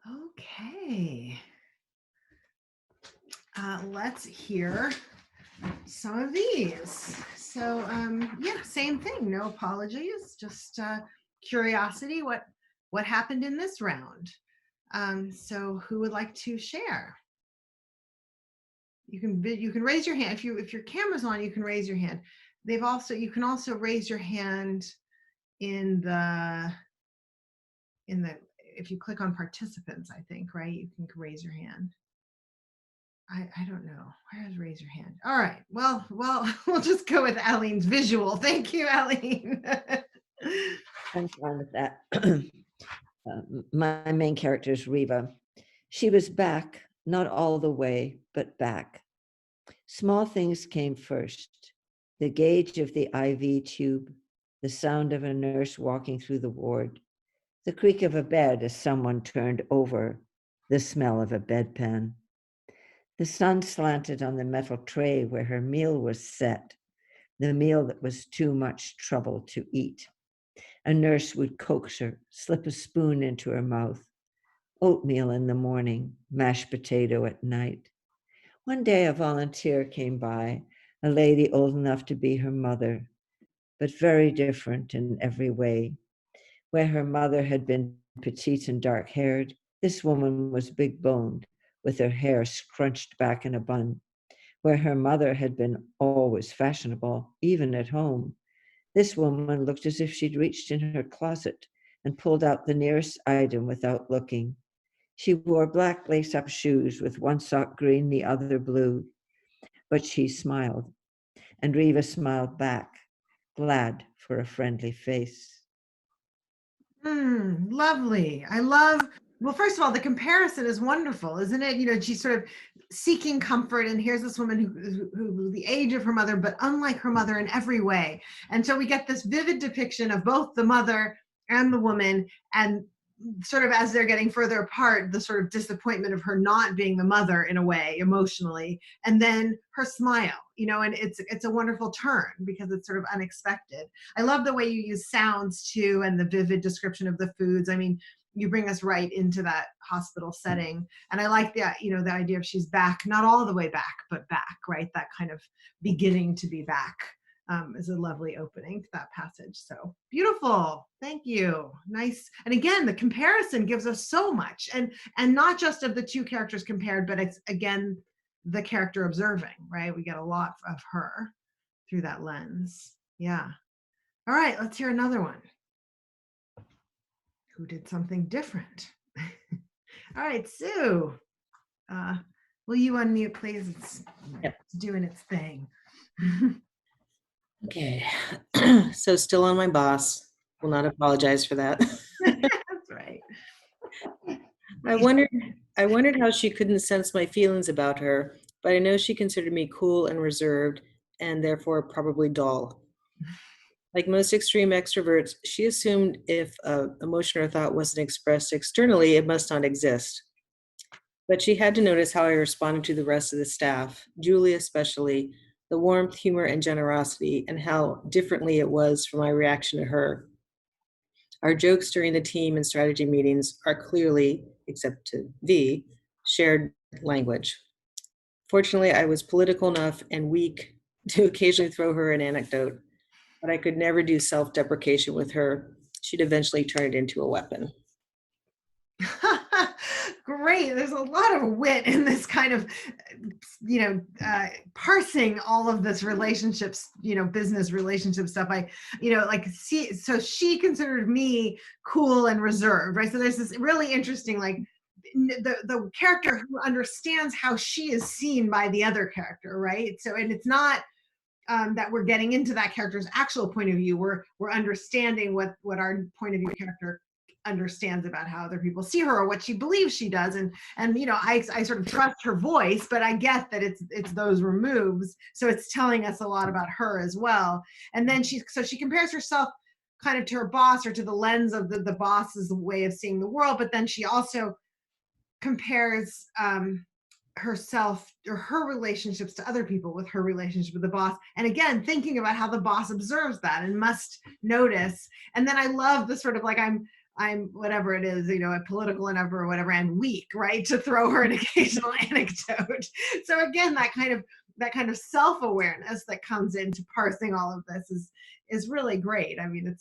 Okay. Let's hear some of these. So yeah, same thing. No apologies. Just curiosity. What happened in this round? So who would like to share? You can raise your hand if your camera's on. You can raise your hand. You can also raise your hand in the if you click on participants, I think, right? You can raise your hand. I don't know. Where is raise your hand? All right. Well, we'll just go with Alleen's visual. Thank you, Alleen. I'm fine with that. My main character is Reva. She was back, not all the way, but back. Small things came first. The gauge of the IV tube, the sound of a nurse walking through the ward, the creak of a bed as someone turned over, the smell of a bedpan. The sun slanted on the metal tray where her meal was set, the meal that was too much trouble to eat. A nurse would coax her, slip a spoon into her mouth. Oatmeal in the morning, mashed potato at night. One day a volunteer came by, a lady old enough to be her mother, but very different in every way. Where her mother had been petite and dark-haired, this woman was big-boned, with her hair scrunched back in a bun. Where her mother had been always fashionable, even at home, this woman looked as if she'd reached in her closet and pulled out the nearest item without looking. She wore black lace-up shoes with one sock green, the other blue, but she smiled, and Reva smiled back, glad for a friendly face. Lovely. Well, first of all, the comparison is wonderful, isn't it? You know, she's sort of seeking comfort, and here's this woman who the age of her mother, but unlike her mother in every way. And so we get this vivid depiction of both the mother and the woman, and sort of as they're getting further apart, the sort of disappointment of her not being the mother in a way emotionally, and then her smile, you know, and it's a wonderful turn because it's sort of unexpected. I love the way you use sounds too, and the vivid description of the foods. I mean, you bring us right into that hospital setting. And I like the, you know, the idea of she's back, not all the way back, but back, right? That kind of beginning to be back. is a lovely opening to that passage. So beautiful. Thank you. Nice. And again, the comparison gives us so much, and not just of the two characters compared, but it's again the character observing, right? We get a lot of her through that lens. Yeah. All right, let's hear another one. Who did something different? All right, Sue. Will you unmute, please? It's doing its thing. Okay. So still on my boss. Will not apologize for that. That's right. I wondered how she couldn't sense my feelings about her, but I know she considered me cool and reserved, and therefore probably dull. Like most extreme extroverts, she assumed if an emotion or thought wasn't expressed externally, it must not exist. But she had to notice how I responded to the rest of the staff, Julie especially, the warmth, humor, and generosity, and how differently it was from my reaction to her. Our jokes during the team and strategy meetings are clearly, except to V, shared language. Fortunately, I was political enough and weak to occasionally throw her an anecdote, but I could never do self-deprecation with her. She'd eventually turn it into a weapon. Great. There's a lot of wit in this kind of, parsing all of this relationships, business relationship stuff. So she considered me cool and reserved, right? So there's this really interesting, the character who understands how she is seen by the other character, right? So, and it's not that we're getting into that character's actual point of view. We're understanding what our point of view character understands about how other people see her or what she believes she does, and I sort of trust her voice, but I get that it's those removes, so it's telling us a lot about her as well. And then she compares herself kind of to her boss, or to the lens of the boss's way of seeing the world, but then she also compares herself or her relationships to other people with her relationship with the boss, and again thinking about how the boss observes that and must notice. And then I love the sort of I'm whatever it is, political enough or whatever, and weak, right, to throw her an occasional anecdote. So again, that kind of self-awareness that comes into parsing all of this is really great. I mean,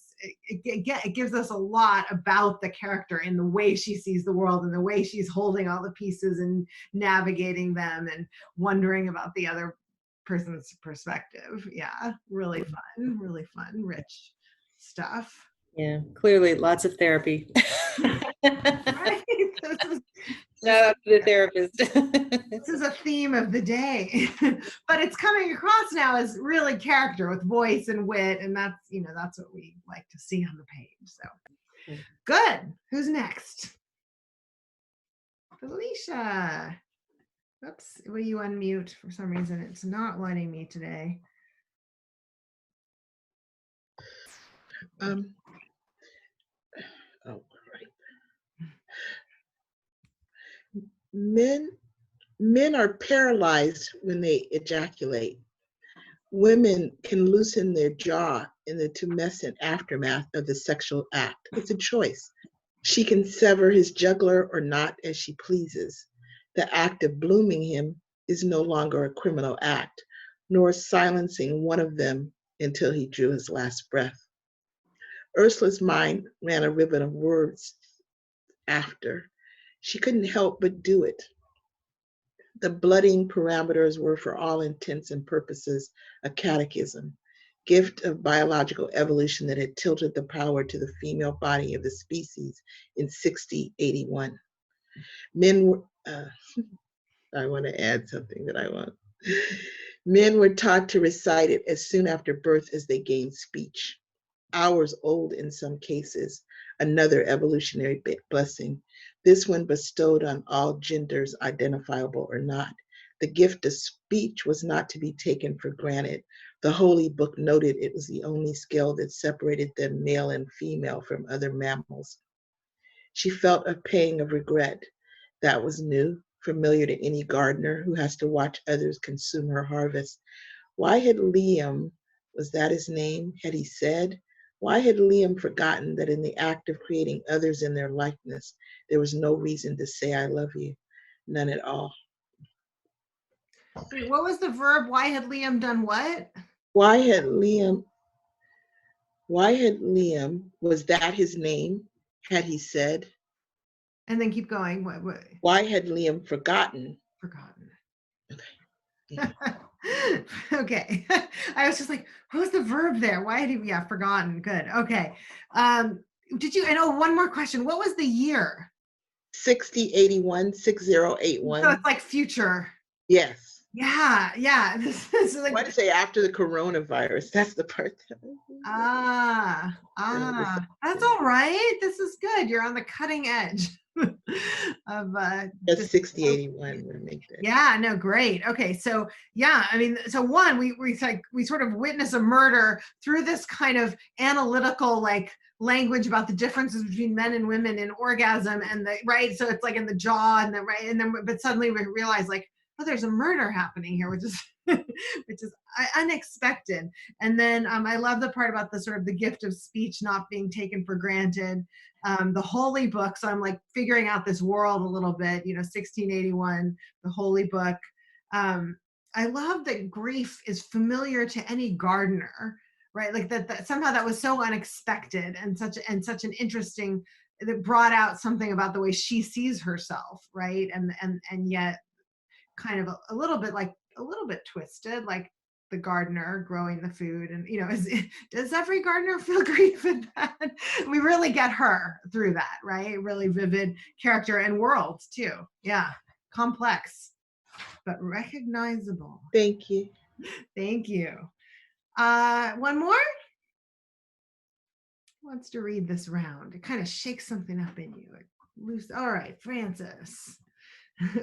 it gives us a lot about the character in the way she sees the world and the way she's holding all the pieces and navigating them and wondering about the other person's perspective. Yeah, really fun, rich stuff. Yeah, clearly lots of therapy. Right? Shout out to the therapist. This is a theme of the day, but it's coming across now as really character with voice and wit, and that's what we like to see on the page. So good. Who's next? Felicia. Oops, will you unmute? For some reason, it's not letting me today. Oh, right. Men are paralyzed when they ejaculate. Women can loosen their jaw in the tumescent aftermath of the sexual act. It's a choice. She can sever his jugular or not as she pleases. The act of blooming him is no longer a criminal act, nor silencing one of them until he drew his last breath. Ursula's mind ran a ribbon of words after. She couldn't help but do it. The blooding parameters were, for all intents and purposes, a catechism, gift of biological evolution that had tilted the power to the female body of the species in 6081. Men were, I want to add something that I want. Men were taught to recite it as soon after birth as they gained speech. Hours old in some cases, another evolutionary blessing, this one bestowed on all genders, identifiable or not. The gift of speech was not to be taken for granted. The Holy Book noted it was the only skill that separated them, male and female, from other mammals. She felt a pang of regret. That was new, familiar to any gardener who has to watch others consume her harvest. Why had Liam, was that his name, had he said? Why had Liam forgotten that in the act of creating others in their likeness, there was no reason to say, I love you? None at all. Wait, what was the verb? Why had Liam done what? Why had Liam, was that his name? Had he said? And then keep going. What Why had Liam forgotten? forgotten? Yeah. Okay. I was just like, what was the verb there? Why had he, yeah, forgotten. Good. Okay. Did you, and oh, one more question. What was the year? 6081, So 6081. it's like future. Yes. Yeah. Yeah. This is I like, want to say after the coronavirus. That's the part. that's all right. This is good. You're on the cutting edge of That's just 6081. We'll make that. yeah, no, great. Okay, so yeah, I mean, so one, we sort of witness a murder through this kind of analytical like language about the differences between men and women in orgasm and the right. So it's like in the jaw and the right, and then but suddenly we realize like, oh, there's a murder happening here, which is which is unexpected. And then I love the part about the sort of the gift of speech not being taken for granted. The holy book. So I'm like figuring out this world a little bit, 1681, the holy book. I love that grief is familiar to any gardener, right? Like that somehow that was so unexpected and such an interesting, that brought out something about the way she sees herself, right? And yet kind of a little bit like a little bit twisted, like the gardener growing the food. And does every gardener feel grief in that? We really get her through that, right? Really vivid character and world too. Yeah, complex but recognizable. Thank you. Thank you. One more. Who wants to read this round? It kind of shakes something up in you. Loose. All right, Frances.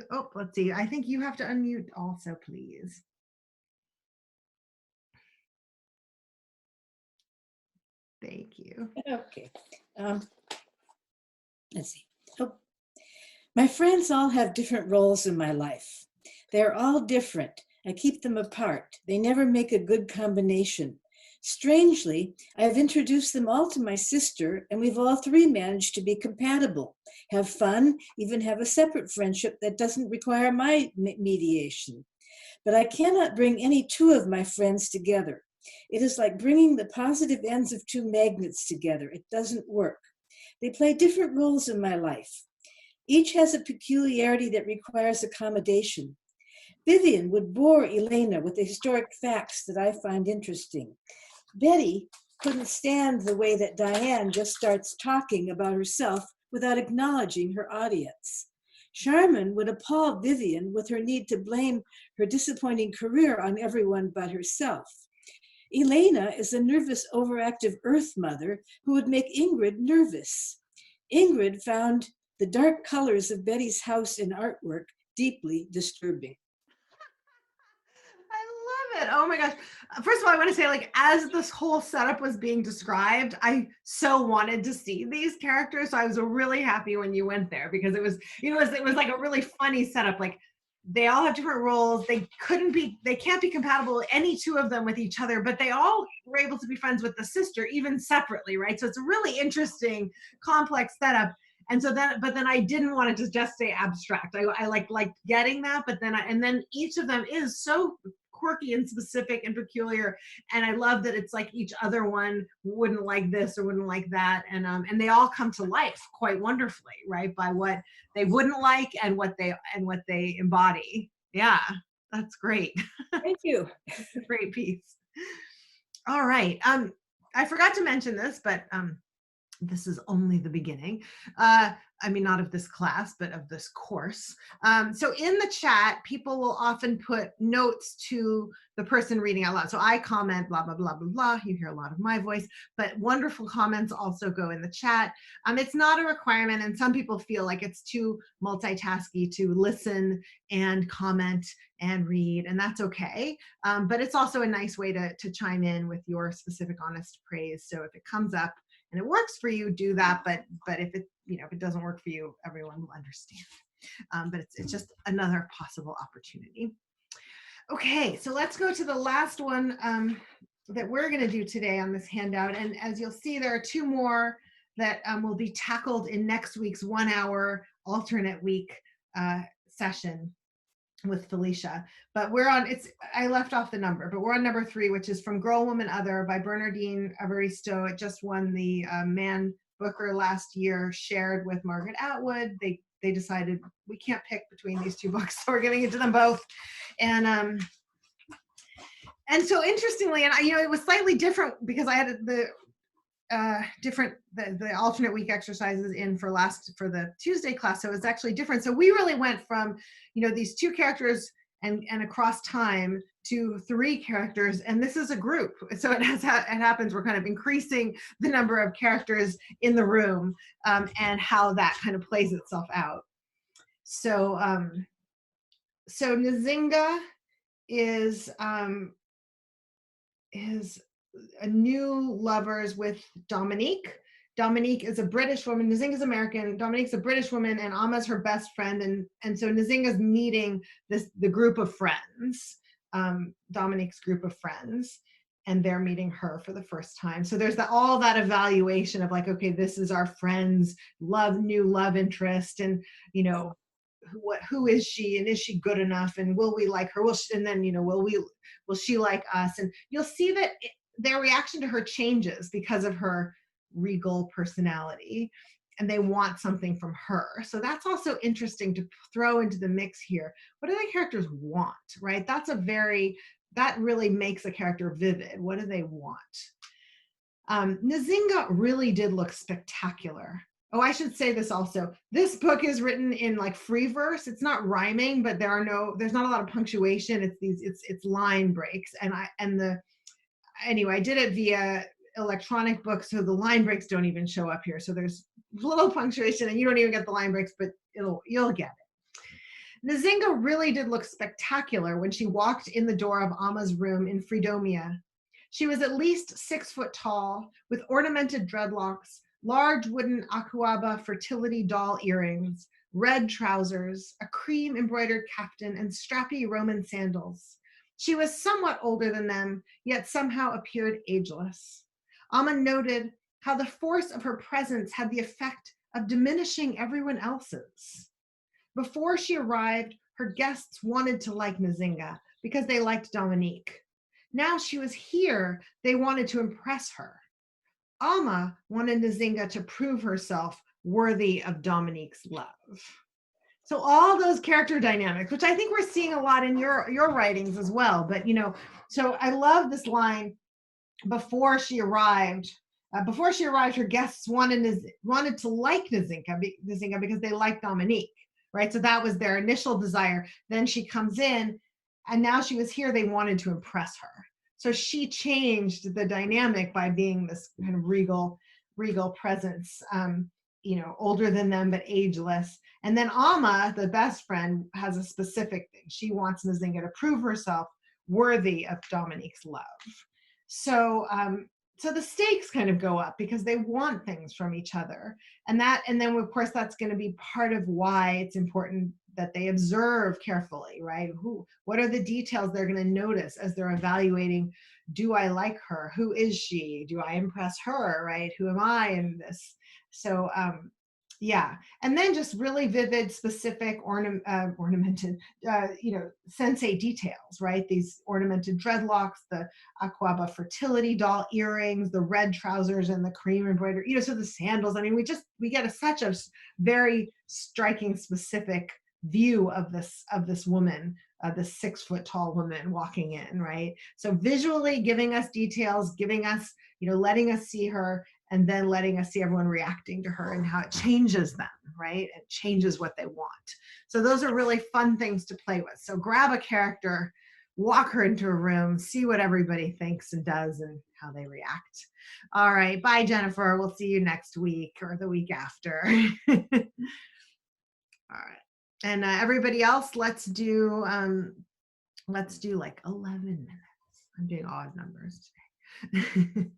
Oh, let's see. I think you have to unmute also, please. Thank you. Okay. Let's see. Oh, my friends all have different roles in my life. They're all different. I keep them apart. They never make a good combination. Strangely, I have introduced them all to my sister, and we've all three managed to be compatible, have fun, even have a separate friendship that doesn't require my mediation. But I cannot bring any two of my friends together. It is like bringing the positive ends of two magnets together. It doesn't work. They play different roles in my life. Each has a peculiarity that requires accommodation. Vivian would bore Elena with the historic facts that I find interesting. Betty couldn't stand the way that Diane just starts talking about herself without acknowledging her audience. Charmin would appall Vivian with her need to blame her disappointing career on everyone but herself. Elena is a nervous, overactive Earth mother who would make Ingrid nervous. Ingrid found the dark colors of Betty's house in artwork deeply disturbing. I love it. Oh my gosh. First of all, I want to say, like, as this whole setup was being described, I so wanted to see these characters. So I was really happy when you went there, because it was, it was like a really funny setup. Like, they all have different roles. They can't be compatible, any two of them, with each other, but they all were able to be friends with the sister, even separately, right? So it's a really interesting, complex setup. And so then I didn't want it to just stay abstract. I like getting that, but then each of them is so quirky and specific and peculiar. And I love that it's like each other one wouldn't like this or wouldn't like that. And they all come to life quite wonderfully, right? By what they wouldn't like and what they embody. Yeah, that's great. Thank you. Great piece. All right. I forgot to mention this, but this is only the beginning. I mean, not of this class, but of this course. So in the chat, people will often put notes to the person reading out loud. So I comment, blah, blah, blah, blah, blah. You hear a lot of my voice, but wonderful comments also go in the chat. It's not a requirement, and some people feel like it's too multitasky to listen and comment and read, and that's okay. But it's also a nice way to chime in with your specific honest praise. So if it comes up and it works for you, do that. But if it doesn't work for you, everyone will understand. But it's just another possible opportunity. Okay, so let's go to the last one that we're going to do today on this handout. And as you'll see, there are two more that will be tackled in next week's 1 hour alternate week session. with Felicia. But we're on, I left off the number, but we're on number 3, which is From Girl, Woman, Other by Bernardine Evaristo. It just won the Man Booker last year, shared with Margaret Atwood. They decided we can't pick between these 2 books, so we're giving it to them both. And so interestingly, and it was slightly different because I had the alternate week exercises in for the Tuesday class, so it's actually different. So we really went from these 2 characters and across time to 3 characters, and this is a group, so it happens we're kind of increasing the number of characters in the room, and how that kind of plays itself out. So Nzinga is a new lovers with Dominique. Dominique is a British woman. Nzinga's American. Dominique's a British woman, and Amma's her best friend. And so Nzinga's meeting the group of friends, Dominique's group of friends, and they're meeting her for the first time. So there's all that evaluation of like, okay, this is our friend's new love interest, and who is she, and is she good enough, and will we like her? Will she like us? And you'll see that their reaction to her changes because of her regal personality, and they want something from her. So that's also interesting to throw into the mix here. What do the characters want, right? That really makes a character vivid. What do they want? Nzinga really did look spectacular. Oh, I should say this also. This book is written in like free verse. It's not rhyming, but there's not a lot of punctuation. It's line breaks, anyway, I did it via electronic book, so the line breaks don't even show up here. So there's little punctuation, and you don't even get the line breaks, but you'll get it. Nzinga really did look spectacular when she walked in the door of Amma's room in Freedomia. She was at least 6 foot tall, with ornamented dreadlocks, large wooden Akuaba fertility doll earrings, red trousers, a cream embroidered kaftan, and strappy Roman sandals. She was somewhat older than them, yet somehow appeared ageless. Amma noted how the force of her presence had the effect of diminishing everyone else's. Before she arrived, her guests wanted to like Nzinga because they liked Dominique. Now she was here, they wanted to impress her. Amma wanted Nzinga to prove herself worthy of Dominique's love. So all those character dynamics, which I think we're seeing a lot in your writings as well. But so I love this line. Before she arrived, her guests wanted to like Nzinga because they liked Dominique, right? So that was their initial desire. Then she comes in, and now she was here. They wanted to impress her. So she changed the dynamic by being this kind of regal presence. Older than them, but ageless. And then Amma, the best friend, has a specific thing. She wants Nzinga to prove herself worthy of Dominique's love. So the stakes kind of go up because they want things from each other. And then of course that's going to be part of why it's important that they observe carefully, right? What are the details they're going to notice as they're evaluating, do I like her? Who is she? Do I impress her, right? Who am I in this? So yeah, and then just really vivid, specific, ornamented, sensei details, right? These ornamented dreadlocks, the Akuaba fertility doll earrings, the red trousers, and the cream embroidery. So the sandals. I mean, we get such a very striking, specific view of this woman, this 6 foot tall woman walking in, right? So visually giving us details, giving us, letting us see her, and then letting us see everyone reacting to her and how it changes them, right? It changes what they want. So those are really fun things to play with. So grab a character, walk her into a room, see what everybody thinks and does and how they react. All right, bye, Jennifer. We'll see you next week or the week after. All right. And everybody else, let's do like 11 minutes. I'm doing odd numbers today.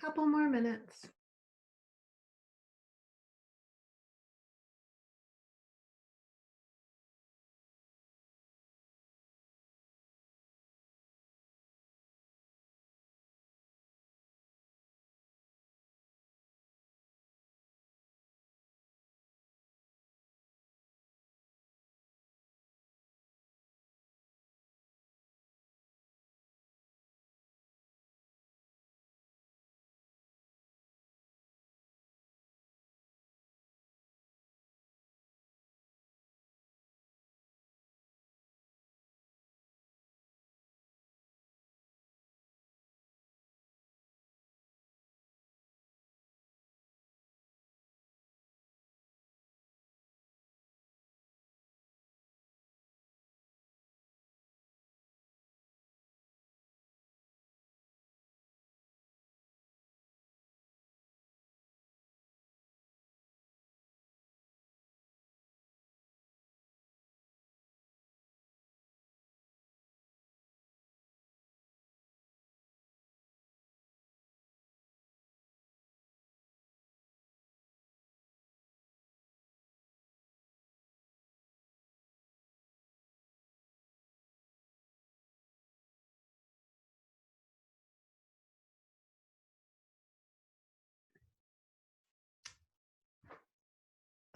Couple more minutes.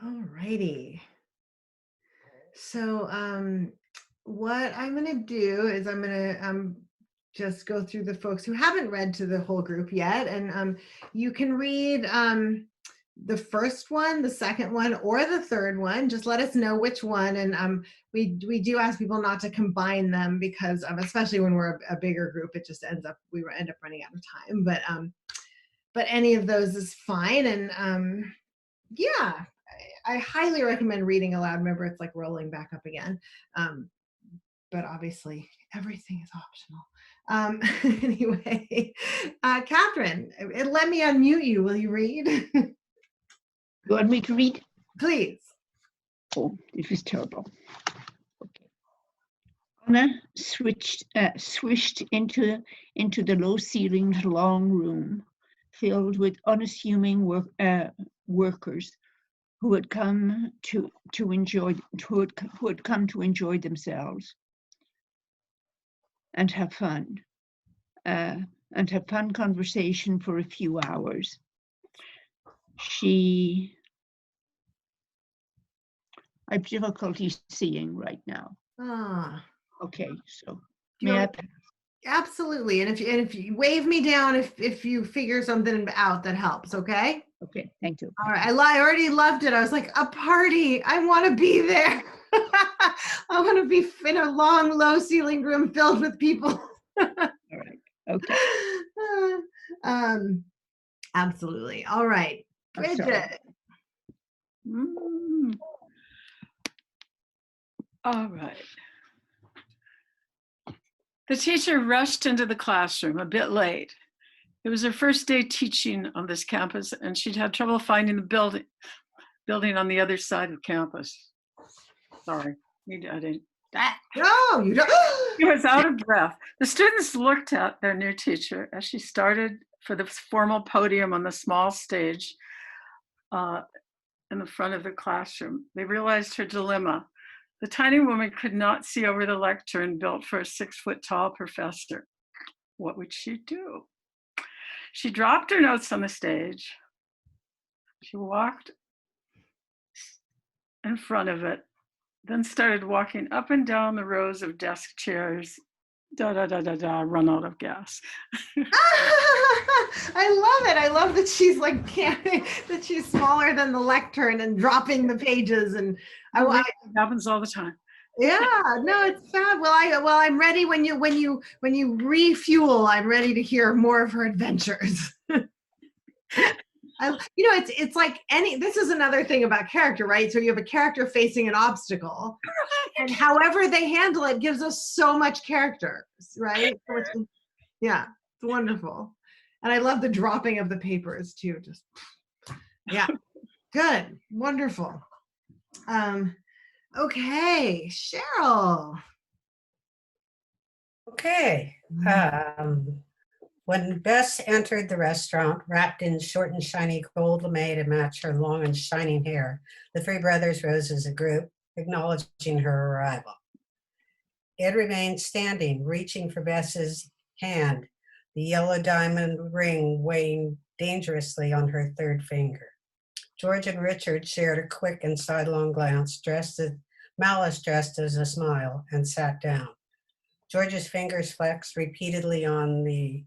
All righty. So what I'm going to do is I'm going to just go through the folks who haven't read to the whole group yet. And you can read the first one, the second one, or the third one. Just let us know which one. And we do ask people not to combine them because especially when we're a bigger group, it just end up running out of time. But any of those is fine. And yeah, I highly recommend reading aloud. Remember, it's like rolling back up again. But obviously, everything is optional. Anyway, Catherine, let me unmute you. Will you read? You want me to read? Please. Oh, this is terrible. Okay. Anna swished into the low-ceilinged long room filled with unassuming workers who had come to enjoy themselves and have fun conversation for a few hours. I've difficulty seeing right now. Ah. Okay, so may I? Absolutely. And if you wave me down if you figure something out that helps, okay? Okay, thank you. All right. I already loved it. I was like, a party. I want to be there. I want to be in a long, low ceiling room filled with people. All right. Okay. Absolutely. All right. Bridget. All right. The teacher rushed into the classroom a bit late. It was her first day teaching on this campus, and she'd had trouble finding the building on the other side of campus. Sorry, I didn't. No, you don't. She was out of breath. The students looked at their new teacher as she started for the formal podium on the small stage in the front of the classroom. They realized her dilemma. The tiny woman could not see over the lectern built for a 6-foot-tall professor. What would she do? She dropped her notes on the stage. She walked in front of it, then started walking up and down the rows of desk chairs. Run out of gas. I love it. I love that she's like that she's smaller than the lectern and dropping the pages, and it happens all the time. Yeah, no, it's fab. Well, I'm ready when you refuel. I'm ready to hear more of her adventures. It's like this is another thing about character, right? So you have a character facing an obstacle, and however they handle it gives us so much character, right? Yeah, it's wonderful. And I love the dropping of the papers too. Just, yeah, good, wonderful. Okay, Cheryl. Okay. When Bess entered the restaurant, wrapped in short and shiny gold lame to match her long and shining hair, the three brothers rose as a group, acknowledging her arrival. Ed remained standing, reaching for Bess's hand, the yellow diamond ring weighing dangerously on her third finger. George and Richard shared a quick and sidelong glance, Malice dressed as a smile, and sat down. George's fingers flexed repeatedly on the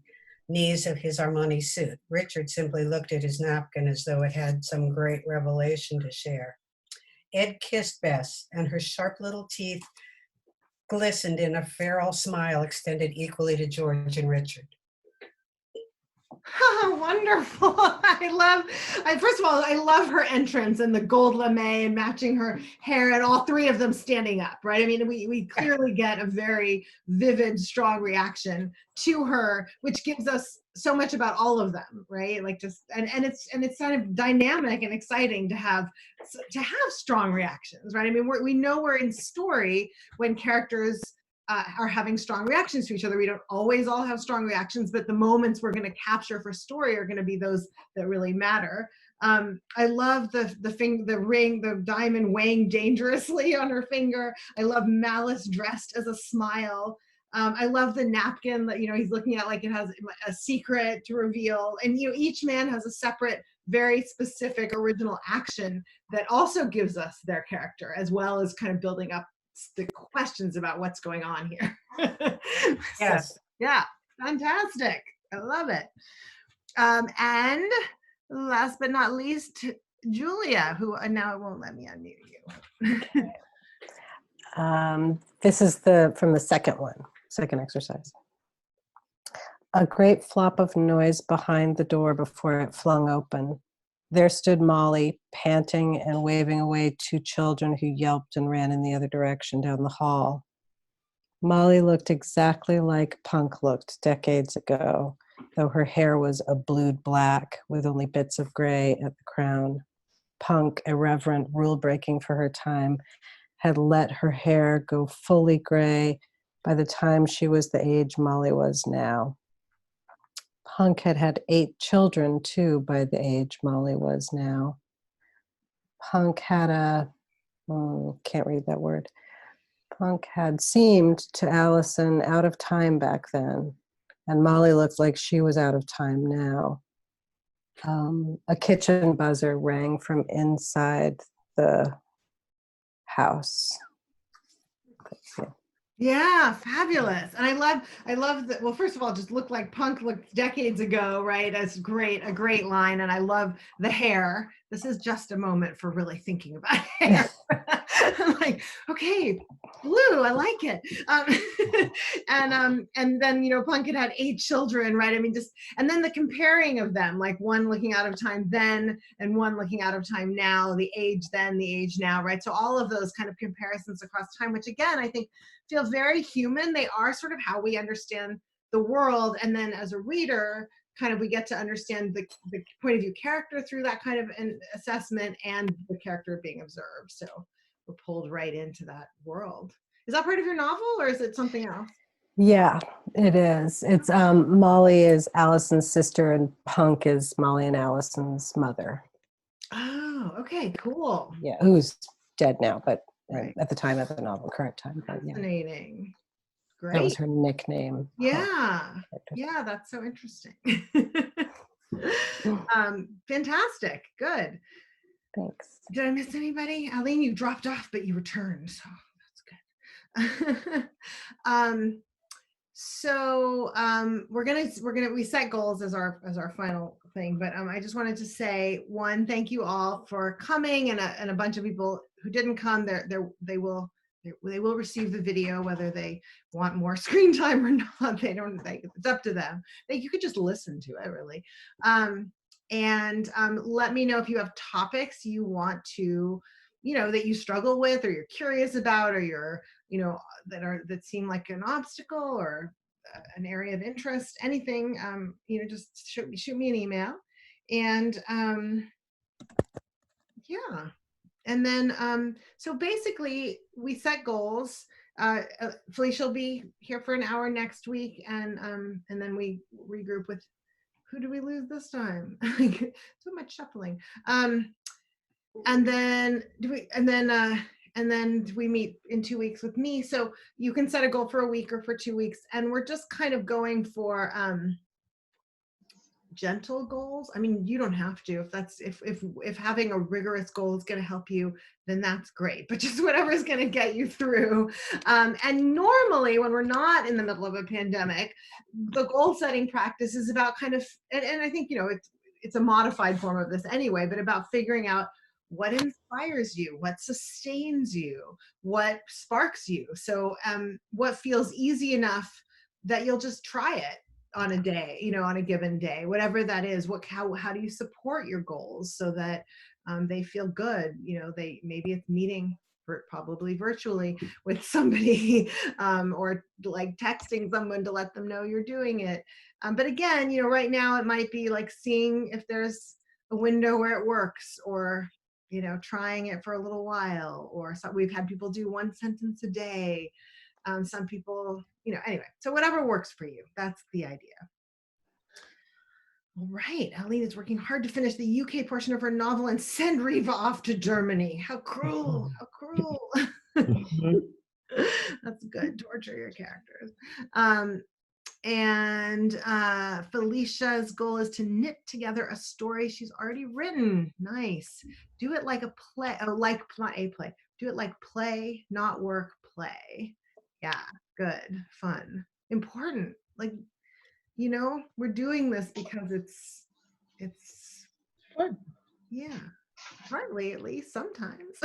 knees of his Armani suit. Richard simply looked at his napkin as though it had some great revelation to share. Ed kissed Bess, and her sharp little teeth glistened in a feral smile extended equally to George and Richard. Wonderful. First of all, I love her entrance and the gold lame and matching her hair and all three of them standing up, right? I mean, we clearly get a very vivid, strong reaction to her, which gives us so much about all of them, right? Like just, and it's kind of dynamic and exciting to have strong reactions, right? I mean, we know we're in story when characters are having strong reactions to each other. We don't always all have strong reactions, but the moments we're going to capture for story are going to be those that really matter. I love the ring, the diamond weighing dangerously on her finger. I love Malice dressed as a smile. I love the napkin that, he's looking at like it has a secret to reveal. And, each man has a separate, very specific original action that also gives us their character, as well as kind of building up the questions about what's going on here. Yes. So, yeah, fantastic. I love it. And last but not least, Julia, who now it won't let me unmute you. This is from the second exercise. A great flop of noise behind the door before it flung open. There stood Molly, panting and waving away two children who yelped and ran in the other direction down the hall. Molly looked exactly like Punk looked decades ago, though her hair was a blued black with only bits of gray at the crown. Punk, irreverent, rule-breaking for her time, had let her hair go fully gray by the time she was the age Molly was now. Punk had 8 children, too, by the age Molly was now. Punk had can't read that word. Punk had seemed to Allison out of time back then, and Molly looked like she was out of time now. A kitchen buzzer rang from inside the house. Yeah, fabulous. And I love that. Well, first of all, just looked like Punk looked decades ago, right? That's great, a great line. And I love the hair. This is just a moment for really thinking about hair. I'm like, okay, blue, I like it. And then, Punk had 8 children, right? I mean, and then the comparing of them, like one looking out of time then and one looking out of time now, the age then, the age now, right? So all of those kind of comparisons across time, which again, I think feel very human. They are sort of how we understand the world. And then as a reader, kind of we get to understand the point of view character through that kind of an assessment and the character being observed. So we're pulled right into that world. Is that part of your novel or is it something else? Yeah, it is. It's Molly is Allison's sister and Punk is Molly and Allison's mother. Oh, okay, cool. Yeah, who's dead now, but right. At the time of the novel, current time. Fascinating. Great. That was her nickname. Yeah. Yeah, that's so interesting. Fantastic. Good. Thanks. Did I miss anybody? Aline, you dropped off, but you returned, so that's good. We set goals as our final thing, but I just wanted to say, one, thank you all for coming, and a bunch of people who didn't come. They will receive the video whether they want more screen time or not. It's up to them. You could just listen to it, really. And let me know if you have topics you want to, that you struggle with or you're curious about, or you're, that seem like an obstacle or an area of interest, anything, just shoot me an email. And yeah. And then, so basically we set goals Felicia will be here for an hour next week, and then we regroup with, who do we lose this time? So much shuffling. And then we meet in 2 weeks with me. So you can set a goal for a week or for 2 weeks, and we're just kind of going for gentle goals. I mean, you don't have to. If having a rigorous goal is going to help you, then that's great. But just whatever is going to get you through. And normally, when we're not in the middle of a pandemic, the goal setting practice is about kind of, and I think it's a modified form of this anyway, but about figuring out what inspires you, what sustains you, what sparks you. So what feels easy enough that you'll just try it on a day, on a given day, whatever that is. How do you support your goals so that they feel good? Maybe it's meeting probably virtually with somebody, or like texting someone to let them know you're doing it. But again, right now it might be like seeing if there's a window where it works, or trying it for a little while, or we've had people do 1 sentence a day. Some people, anyway, so whatever works for you, that's the idea. All right, Aline is working hard to finish the UK portion of her novel and send Riva off to Germany. How cruel, how cruel. That's good, torture your characters. And Felicia's goal is to knit together a story she's already written. Nice. Do it like a play, not a play. Do it like play, not work, play. Yeah, good, fun, important. Like, we're doing this because it's fun. Yeah, partly at least sometimes.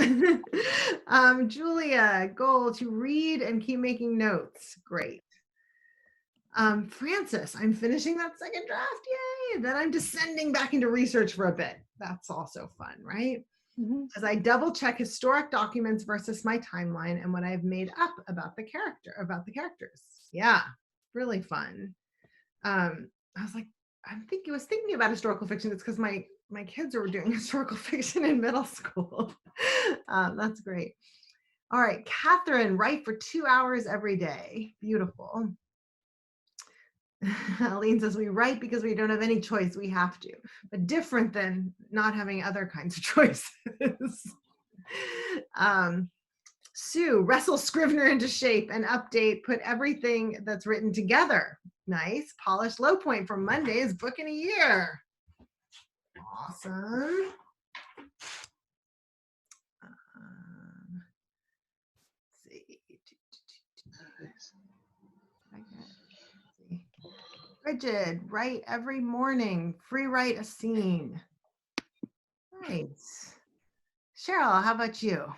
Julia, goal to read and keep making notes. Great. Francis, I'm finishing that second draft. Yay. Then I'm descending back into research for a bit. That's also fun, right? As I double check historic documents versus my timeline and what I've made up about the characters. Yeah, really fun. I was thinking about historical fiction. It's because my kids were doing historical fiction in middle school. That's great. All right, Catherine, write for 2 hours every day. Beautiful. Aline says, we write because we don't have any choice, we have to, but different than not having other kinds of choices. Sue, wrestle Scrivener into shape and update, put everything that's written together. Nice. Polish low point for Monday's book in a year. Awesome. Let's see. Bridget, write every morning. Free write a scene. Nice. Cheryl, how about you?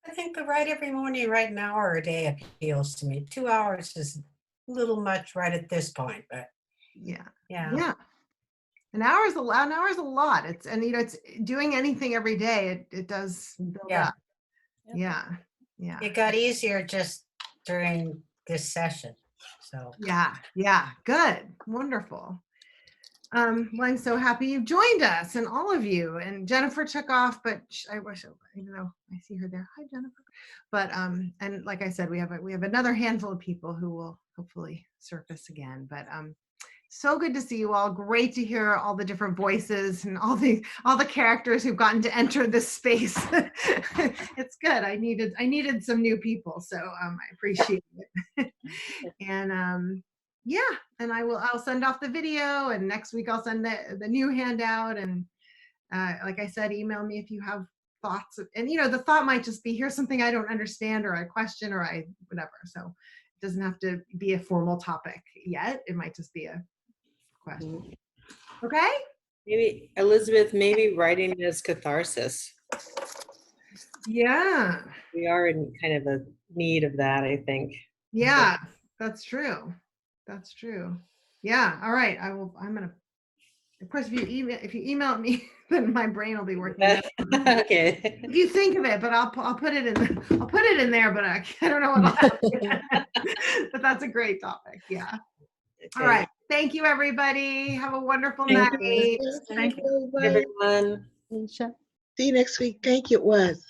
I think the write every morning, write an hour a day appeals to me. 2 hours is a little much right at this point, but yeah. An hour is a lot. It's doing anything every day. It does build up. Yeah. It got easier just during this session. So yeah, good, wonderful. Well, I'm so happy you joined us, and all of you. And Jennifer took off, but I wish, even though I see her there. Hi, Jennifer. But and like I said, we have another handful of people who will hopefully surface again. But so good to see you all. Great to hear all the different voices and all the characters who've gotten to enter this space. It's good. I needed some new people, so I appreciate it. And and I'll send off the video, and next week I'll send the new handout. And like I said, email me if you have thoughts. And the thought might just be, here's something I don't understand, or I question, or I whatever. So it doesn't have to be a formal topic yet. It might just be a question. Okay? Maybe Elizabeth, writing is catharsis. Yeah. We are in kind of a need of that, I think. Yeah, that's true. That's true. Yeah. All right. I'm gonna. Of course, if you email me, then my brain will be working. Okay. If you think of it, but I'll put it in. I'll put it in there, but I don't know what. But that's a great topic. Yeah. Okay. All right. Thank you, everybody. Have a wonderful night. Thank you, everyone. See you next week. Thank you. It was.